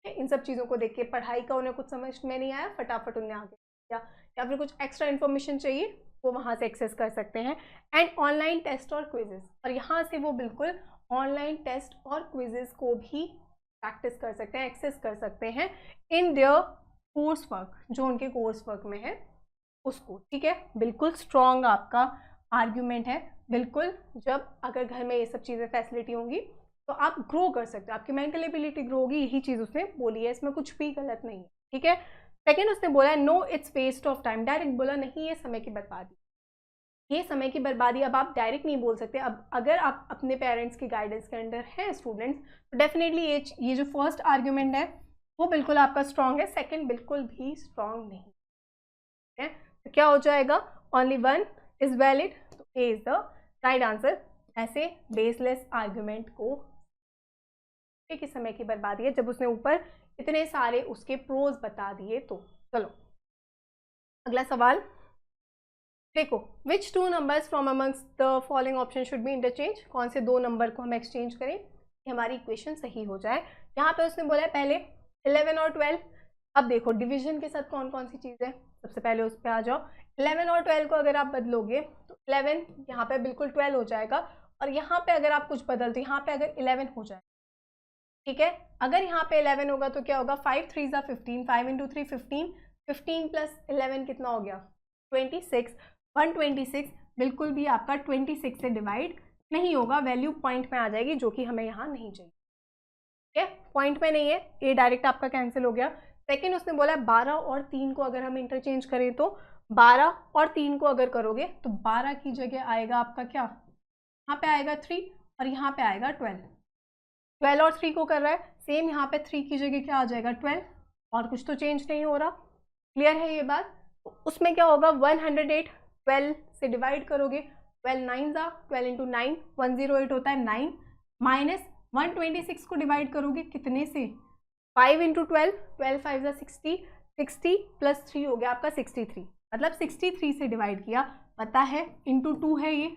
इन सब चीज़ों को देख के पढ़ाई का उन्हें कुछ समझ में नहीं आया, फटाफट उन्हें आगे या फिर कुछ एक्स्ट्रा इन्फॉर्मेशन चाहिए, वो वहाँ से एक्सेस कर सकते हैं। एंड ऑनलाइन टेस्ट और क्विजेस, और यहाँ से वो बिल्कुल ऑनलाइन टेस्ट और क्विजेस को भी प्रैक्टिस कर सकते हैं, एक्सेस कर सकते हैं इन देयर कोर्स वर्क, जो उनके कोर्स वर्क में है उसको, ठीक है। बिल्कुल स्ट्रॉन्ग आपका आर्ग्यूमेंट है, बिल्कुल। जब अगर घर में ये सब चीज़ें फैसिलिटी होंगी तो आप ग्रो कर सकते हो, आपकी मेंटल एबिलिटी ग्रो होगी, यही चीज़ उसने बोली है, इसमें कुछ भी गलत नहीं है, ठीक है। सेकेंड उसने बोला है no it's waste of time, direct बोला नहीं ये समय की बर्बादी, ये समय की बर्बादी। अब आप डायरेक्ट नहीं बोल सकते, अब अगर आप अपने पेरेंट्स की गाइडेंस के अंडर हैं स्टूडेंट्स, तो डेफिनेटली ये जो फर्स्ट आर्ग्यूमेंट है वो बिल्कुल आपका स्ट्रॉन्ग है, सेकेंड बिल्कुल भी स्ट्रॉन्ग नहीं है। तो क्या हो जाएगा, ओनली वन इज वैलिड, तो ए इज द राइट आंसर। ऐसे बेसलेस आर्ग्यूमेंट को एक ही समय की बर्बादी है, जब उसने ऊपर इतने सारे उसके प्रोज बता दिए तो। चलो अगला सवाल देखो, विच 2 numbers from amongst the following option should be interchange, कौन से 2 नंबर को हम एक्सचेंज करें कि हमारी इक्वेशन सही हो जाए। यहाँ पे उसने बोला है पहले 11 और 12। अब देखो डिवीजन के साथ कौन कौन सी चीज़ है, सबसे पहले उस पर आ जाओ। 11 और 12 को अगर आप बदलोगे तो 11 यहाँ पे बिल्कुल 12 हो जाएगा, और यहाँ पे अगर आप कुछ बदलते यहाँ पे अगर 11 हो जाए, ठीक है। अगर यहाँ पे 11 होगा तो क्या होगा, 5 3 ज़ा 15, 5 इंटू 3 15, 15 प्लस 11 कितना हो गया 26, 126 बिल्कुल भी आपका 26 से डिवाइड नहीं होगा, वैल्यू पॉइंट में आ जाएगी, जो कि हमें यहाँ नहीं चाहिए, ठीक है। पॉइंट में नहीं है, ये डायरेक्ट आपका कैंसिल हो गया। सेकेंड उसने बोला 12 और 3 को अगर हम इंटरचेंज करें तो 12 और 3 को अगर करोगे तो 12 की जगह आएगा आपका क्या, यहाँ पे आएगा 3 और यहाँ पे आएगा 12। 12 और 3 को कर रहा है, सेम यहाँ पे 3 की जगह क्या आ जाएगा 12, और कुछ तो चेंज नहीं हो रहा। क्लियर है ये बात। तो उसमें क्या होगा 108 12 से डिवाइड करोगे, 12 9 ज़ा 12 इंटू 9 108 होता है 9, माइनस 126 को डिवाइड करोगे कितने से 5 इंटू 12, 12 5 ज़ा 60, 60 प्लस 3 हो गया आपका 63, मतलब 63 से डिवाइड किया, पता है इंटू 2 है ये,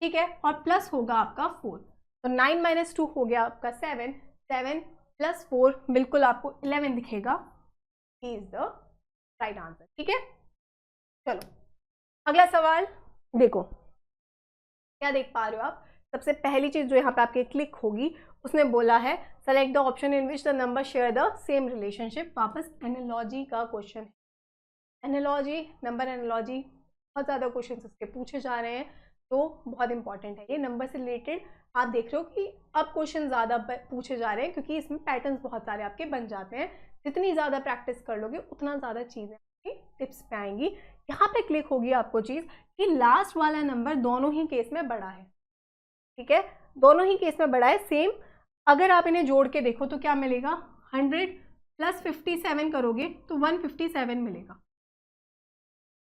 ठीक है, और प्लस होगा आपका 4, तो 9 माइनस 2 हो गया आपका 7, 7 प्लस 4 बिल्कुल आपको 11 दिखेगा, इज द राइट आंसर, ठीक है। चलो अगला सवाल देखो, क्या देख पा रहे हो आप, सबसे पहली चीज जो यहाँ पे आपके क्लिक होगी, उसने बोला है select the option in which the number share the same relationship. वापस एनालॉजी का क्वेश्चन है, एनालॉजी, नंबर एनालॉजी, बहुत ज़्यादा क्वेश्चन इसके पूछे जा रहे हैं, तो बहुत इंपॉर्टेंट है ये नंबर से रिलेटेड। आप देख रहे हो कि अब क्वेश्चन ज़्यादा पूछे जा रहे हैं, क्योंकि इसमें पैटर्न्स बहुत सारे आपके बन जाते हैं, जितनी ज़्यादा प्रैक्टिस कर लोगे उतना ज़्यादा चीज़ें आपकी टिप्स पे आएंगी। यहाँ पे क्लिक होगी आपको चीज़ कि लास्ट वाला नंबर दोनों ही केस में बड़ा है, ठीक है, दोनों ही केस में बड़ा है सेम। अगर आप इन्हें जोड़ के देखो तो क्या मिलेगा, 100 प्लस 57 करोगे तो 157 मिलेगा।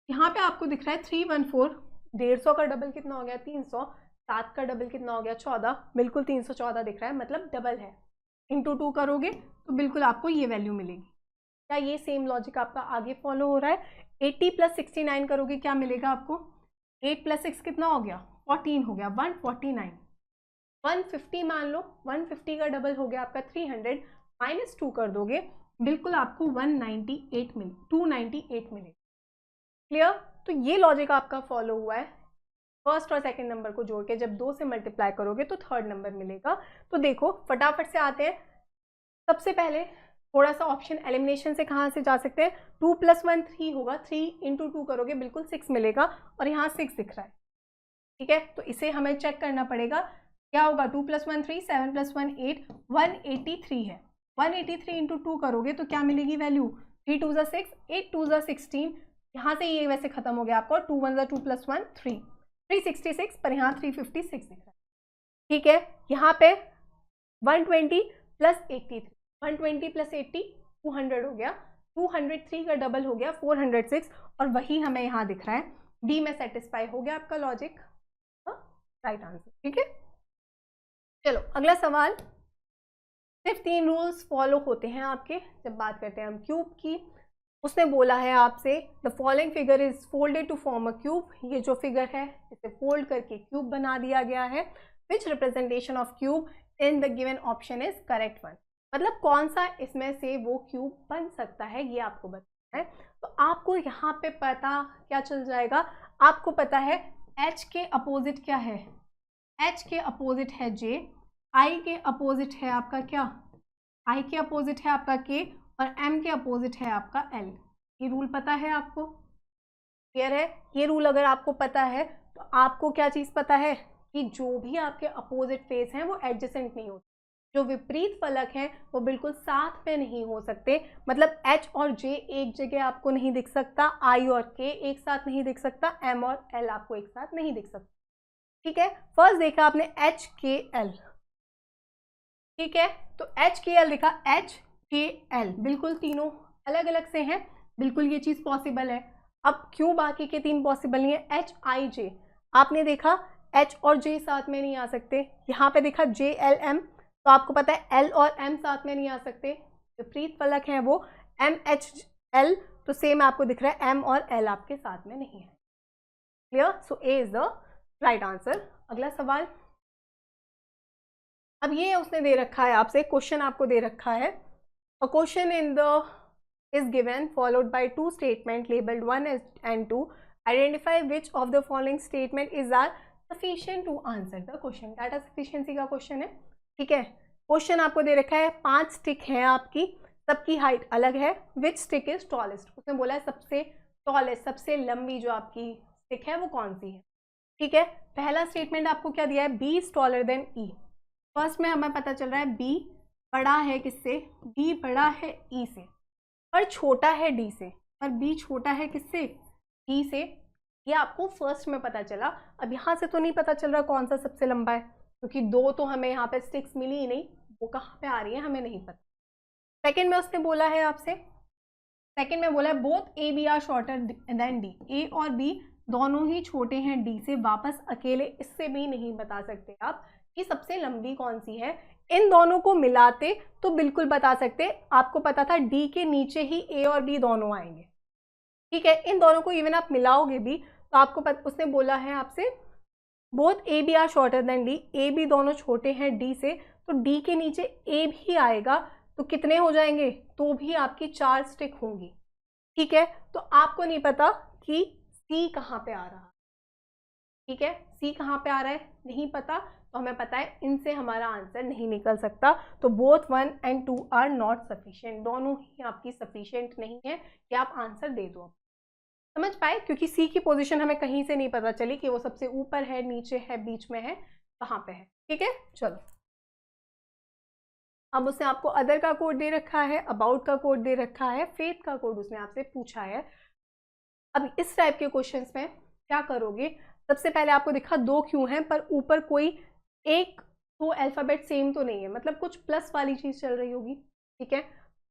यहाँ पे आपको दिख रहा है 314, 150 का डबल कितना हो गया 300, 7 का डबल कितना हो गया 14, बिल्कुल 314 दिख रहा है, मतलब डबल है। इंटू 2 करोगे तो बिल्कुल आपको ये वैल्यू मिलेगी। क्या ये सेम लॉजिक आपका आगे फॉलो हो रहा है। 80 प्लस 69 करोगे क्या मिलेगा आपको, 8 प्लस 6 कितना हो गया 14 हो गया 149, 150 मान लो, 150 का डबल हो गया आपका 300, माइनस 2 कर दोगे बिल्कुल आपको 298 मिलेगा। क्लियर। तो ये लॉजिक आपका फॉलो हुआ है, फर्स्ट और सेकंड नंबर को जोड़ के जब 2 से मल्टीप्लाई करोगे तो थर्ड नंबर मिलेगा। तो देखो फटाफट से आते हैं, सबसे पहले थोड़ा सा ऑप्शन एलिमिनेशन से कहाँ से जा सकते हैं, 2 प्लस 1 3 होगा, 3 इंटू 2 करोगे बिल्कुल 6 मिलेगा, और यहाँ 6 दिख रहा है, ठीक है। तो इसे हमें चेक करना पड़ेगा, क्या होगा 2 प्लस 1 3, 7 प्लस 1 8, 183 है, 183 इंटू 2 करोगे तो क्या मिलेगी वैल्यू, 3 2 ज़ा 6, 8 2 ज़ा 16, यहाँ से ये वैसे खत्म हो गया आपको, 2 1 ज़ा 2 प्लस 1 3, 366, पर यहाँ 356 दिख रहा है, ठीक है। यहाँ पे 120 प्लस 83, 120 प्लस 80 200 हो गया, 203 का डबल हो गया 406, और वही हमें यहाँ दिख रहा है, डी में सेटिस्फाई हो गया आपका लॉजिक, राइट आंसर, ठीक है। चलो अगला सवाल, सिर्फ 3 रूल्स फॉलो होते हैं आपके जब बात करते हैं हम क्यूब की। उसने बोला है आपसे the following figure is folded to form a cube, ये जो फिगर है इसे फोल्ड करके क्यूब बना दिया गया है, which representation of cube in the given option is correct one, मतलब कौन सा इसमें से वो क्यूब बन सकता है ये आपको बताना है। तो आपको यहाँ पे पता क्या चल जाएगा, आपको पता है H के अपोजिट क्या है, H के अपोजिट है J, I के अपोजिट है आपका क्या, I के अपोजिट है आपका K, और M के अपोजिट है आपका L। ये रूल पता है आपको, क्लियर है। ये रूल अगर आपको पता है तो आपको क्या चीज़ पता है कि जो भी आपके अपोजिट फेस हैं वो एडजेसेंट नहीं होते, जो विपरीत फलक हैं वो बिल्कुल साथ में नहीं हो सकते, मतलब H और J एक जगह आपको नहीं दिख सकता, I और K एक साथ नहीं दिख सकता, M और L आपको एक साथ नहीं दिख सकता, ठीक है। फर्स्ट देखा आपने HKL, ठीक है, तो HKL देखा, HKL बिल्कुल तीनों अलग अलग से हैं, बिल्कुल ये चीज़ पॉसिबल है। अब क्यों बाकी के 3 पॉसिबल नहीं है, HIJ आपने देखा H और J साथ में नहीं आ सकते, यहाँ पे देखा JLM, तो आपको पता है L और M साथ में नहीं आ सकते, विपरीत फलक हैं वो MHL, तो सेम आपको दिख रहा है M और L आपके साथ में नहीं है, clear. So A is the right answer. अगला सवाल, अब ये उसने दे रखा है आपसे क्वेश्चन, आपको दे रखा है a question in the is given followed by two statement labeled 1 and 2. Identify which of the following statement is are sufficient to answer the question. Data sufficiency का क्वेश्चन है, ठीक है। क्वेश्चन आपको दे रखा है 5 स्टिक हैं आपकी, सबकी हाइट अलग है। विच स्टिक इज टॉलेस्ट, उसने बोला है सबसे टॉलेस्ट, सबसे लंबी जो आपकी स्टिक है वो कौन सी है, ठीक है। पहला स्टेटमेंट आपको क्या दिया है, B is taller than E. First में हमें पता चल रहा है बी बड़ा है किससे, बी बड़ा है ई से, पर छोटा है डी से, पर बी छोटा है किससे, ई से। ये आपको फर्स्ट में पता चला। अब यहाँ से तो नहीं पता चल रहा कौन सा सबसे लंबा है, क्योंकि दो तो हमें यहाँ पे स्टिक्स मिली ही नहीं, वो कहाँ पे आ रही है हमें नहीं पता। सेकंड में उसने बोला है आपसे, सेकंड में बोला है both A B are shorter than D, A और बी दोनों ही छोटे हैं डी से। वापस अकेले इससे भी नहीं बता सकते आप कि सबसे लंबी कौन सी है। इन दोनों को मिलाते तो बिल्कुल बता सकते, आपको पता था डी के नीचे ही ए और बी दोनों आएंगे, ठीक है। इन दोनों को इवन आप मिलाओगे भी तो आपको उसने बोला है आपसे both A B are shorter than D, A B दोनों छोटे हैं डी से, तो डी के नीचे ए भी आएगा, तो कितने हो जाएंगे, तो भी आपकी 4 स्टिक होंगी, ठीक है। तो आपको नहीं पता कि सी कहाँ पे आ रहा है, ठीक है, सी कहाँ पे आ रहा है नहीं पता, तो हमें पता है इनसे हमारा आंसर नहीं निकल सकता। तो both 1 and 2 are not sufficient, दोनों ही आपकी सफिशिएंट नहीं है कि आप आंसर दे दो। समझ पाए, क्योंकि सी की पोजीशन हमें कहीं से नहीं पता चली कि वो सबसे ऊपर है, नीचे है, बीच में है, कहाँ पे है, ठीक है। चलो अब उसने आपको अदर का कोड दे रखा है, अबाउट का कोड दे रखा है, फेथ का कोड उसने आपसे पूछा है। अब इस टाइप के क्वेश्चंस में क्या करोगे, सबसे पहले आपको दिखा 2 क्यों हैं, पर ऊपर कोई एक तो अल्फ़ाबेट सेम तो नहीं है, मतलब कुछ प्लस वाली चीज़ चल रही होगी, ठीक है।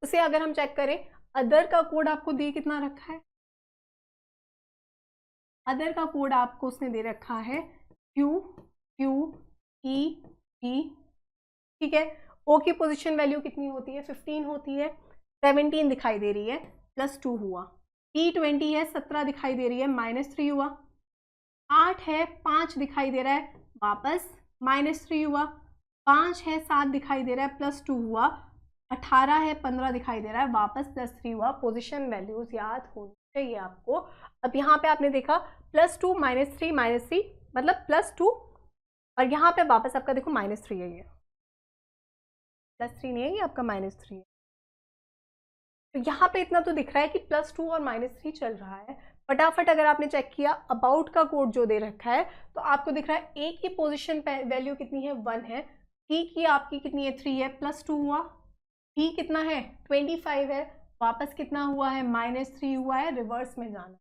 उसे अगर हम चेक करें, अदर का कोड आपको दे कितना रखा है, अदर का कोड आपको उसने दे रखा है क्यू क्यू ई ई, ठीक है। ओ की पोजीशन वैल्यू कितनी होती है, 15 होती है, 17 दिखाई दे रही है, +2 हुआ। ई 20 है, 17 दिखाई दे रही है, -3 हुआ। 8 है, 5 दिखाई दे रहा है, वापस -3 हुआ। 5 है, 7 दिखाई दे रहा है, +2 हुआ। 18 है, 15 दिखाई दे रहा है, वापस +3 हुआ। पोजीशन वैल्यूज याद होनी चाहिए आपको। अब यहाँ पे आपने देखा +2 -3 -3 मतलब +2, और यहाँ पे वापस आपका देखो -3 है, ये +3 नहीं है, ये आपका -3 है। तो यहाँ पे इतना तो दिख रहा है कि +2 और -3 चल रहा है। फटाफट अगर आपने चेक किया अबाउट का कोड जो दे रखा है, तो आपको दिख रहा है ए की पोजीशन वैल्यू कितनी है, 1 है, टी की आपकी कितनी है, 3 है, +2 हुआ। टी कितना है, 25 है, वापस कितना हुआ है, -3 हुआ है, रिवर्स में जाना,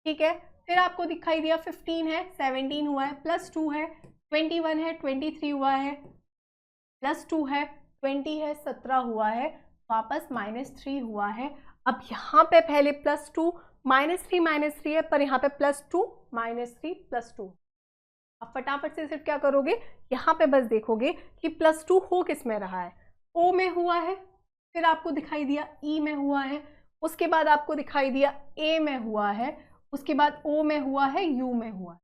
ठीक है। फिर आपको दिखाई दिया 15 है, 17 हुआ है, +2 है, 21 है, 23 हुआ है, +2 है, 20 है, 17 हुआ है, वापस -3 हुआ है। अब यहाँ पे पहले +2 -3 है, पर यहाँ पे +2 -3 +2। अब फटाफट से सिर्फ क्या करोगे, यहाँ पे बस देखोगे कि +2 हो किस में रहा है, ओ में हुआ है, फिर आपको दिखाई दिया ई में हुआ है, उसके बाद आपको दिखाई दिया ए में हुआ है, उसके बाद ओ में हुआ है, यू में हुआ है।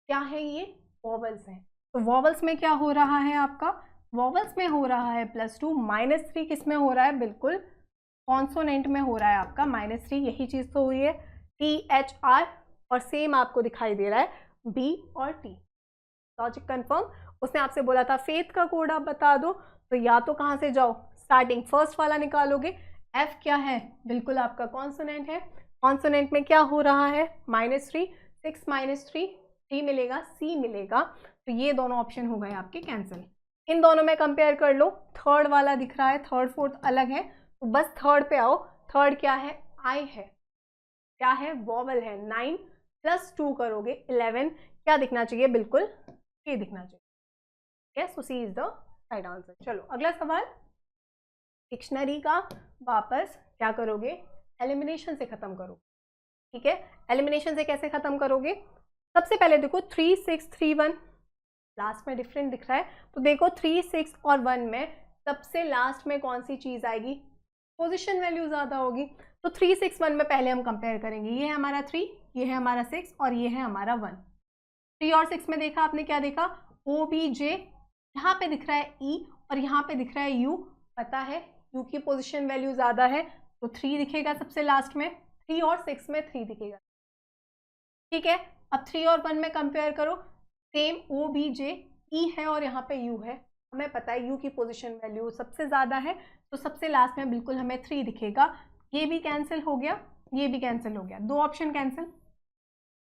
क्या है ये, वॉवल्स हैं। तो वॉवल्स में क्या हो रहा है आपका, वॉवल्स में हो रहा है +2, -3 किस में हो रहा है, बिल्कुल कॉन्सोनेंट में हो रहा है आपका -3, यही चीज़ तो हुई है, THR, और सेम आपको दिखाई दे रहा है B और T। Logic confirm. उसने आपसे बोला था फेथ का कोड आप बता दो, तो या तो कहाँ से जाओ, स्टार्टिंग फर्स्ट वाला निकालोगे। F क्या है, बिल्कुल आपका कॉन्सोनेंट है, कॉन्सोनेंट में क्या हो रहा है, -3, 6 -3 3 मिलेगा, C मिलेगा, तो ये दोनों ऑप्शन हो गए आपके कैंसिल। इन दोनों में कंपेयर कर लो, थर्ड वाला दिख रहा है, थर्ड फोर्थ अलग है, तो बस थर्ड पे आओ। थर्ड क्या है, आई है, क्या है, वॉवल है। 9 + 2 करोगे 11, क्या दिखना चाहिए, बिल्कुल ये दिखना चाहिए। Yes, so C is the right answer. चलो अगला सवाल, डिक्शनरी का वापस क्या करोगे, एलिमिनेशन से खत्म करो, ठीक है। एलिमिनेशन से कैसे खत्म करोगे, सबसे पहले देखो 3 6 3 1, लास्ट में डिफरेंट दिख रहा है, तो देखो 3 6 और 1 में सबसे लास्ट में कौन सी चीज़ आएगी, पोजीशन वैल्यू ज़्यादा होगी। तो 3 6 1 में पहले हम कंपेयर करेंगे, ये है हमारा 3, ये है हमारा 6 और ये है हमारा 1। 3 और 6 में देखा आपने, क्या देखा, OBJ, यहाँ पे दिख रहा है E और यहाँ पे दिख रहा है U, पता है U की पोजीशन वैल्यू ज़्यादा है, तो 3 दिखेगा सबसे लास्ट में, 3 और 6 में 3 दिखेगा, ठीक है। अब 3 और 1 में कंपेयर करो, सेम ओ बी जे, ई है और यहाँ पे यू है, हमें पता है यू की पोजीशन वैल्यू सबसे ज़्यादा है, तो सबसे लास्ट में बिल्कुल हमें 3 दिखेगा। ये भी कैंसिल हो गया, ये भी कैंसिल हो गया, 2 ऑप्शन कैंसिल।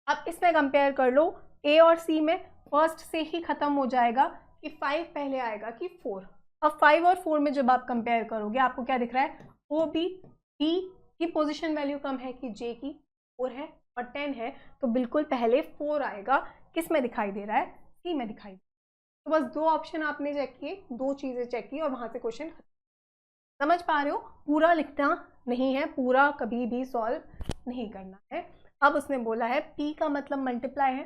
अब इसमें कंपेयर कर लो, ए और सी में फर्स्ट से ही खत्म हो जाएगा कि 5 पहले आएगा कि 4। अब 5 और 4 में जब आप कंपेयर करोगे आपको क्या दिख रहा है, ओ बी बी की पोजीशन वैल्यू कम है कि जे की, 4 है और 10 है, तो बिल्कुल पहले 4 आएगा। किस में दिखाई दे रहा है, सी में दिखाई दे रहा है। तो बस 2 ऑप्शन आपने चेक किए, 2 चीज़ें चेक की और वहाँ से क्वेश्चन समझ पा रहे हो। पूरा लिखना नहीं है, पूरा कभी भी सॉल्व नहीं करना है। अब उसने बोला है P का मतलब मल्टीप्लाई है,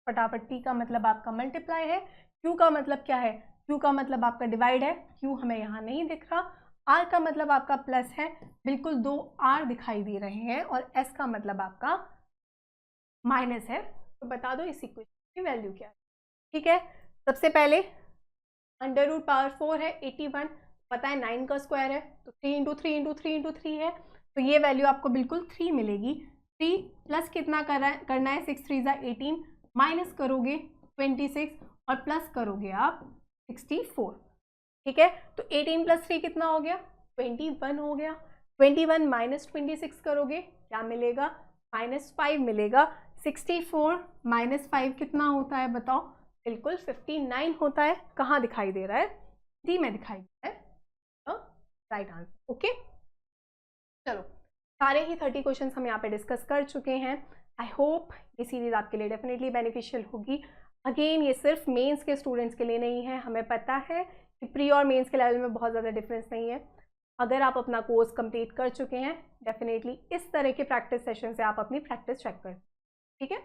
फटाफट P का मतलब आपका मल्टीप्लाई है, Q का मतलब क्या है, Q का मतलब आपका डिवाइड है, Q हमें यहाँ नहीं दिख रहा, R का मतलब आपका प्लस है, बिल्कुल 2 R दिखाई दे रहे हैं, और S का मतलब आपका माइनस है। तो बता दो इस इक्वेशन की वैल्यू क्या है, ठीक है। सबसे पहले अंडर रूट पावर 4 है 81, पता है 9 का स्क्वायर है, तो 3 इंटू 3 इंटू 3 इंटू 3 है, तो ये वैल्यू आपको बिल्कुल 3 मिलेगी। 3 प्लस कितना करना है, 6 3 ज़ा 18, माइनस करोगे 26 और प्लस करोगे आप 64, ठीक है। तो 18 प्लस 3 कितना हो गया, 21 हो गया। 21 माइनस 26 करोगे क्या मिलेगा, -5 मिलेगा। 64 माइनस 5 कितना होता है बताओ, बिल्कुल 59 होता है। कहाँ दिखाई दे रहा है, डी में दिखाई दे रहा है, राइट आंसर। ओके, चलो सारे ही 30 क्वेश्चंस हम यहाँ पे डिस्कस कर चुके हैं। आई होप ये सीरीज आपके लिए डेफिनेटली बेनिफिशियल होगी। अगेन ये सिर्फ मेंस के स्टूडेंट्स के लिए नहीं है, हमें पता है कि प्री और मेंस के लेवल में बहुत ज़्यादा डिफरेंस नहीं है। अगर आप अपना कोर्स कंप्लीट कर चुके हैं डेफिनेटली इस तरह के प्रैक्टिस सेशन से आप अपनी प्रैक्टिस चेक कर, ठीक है।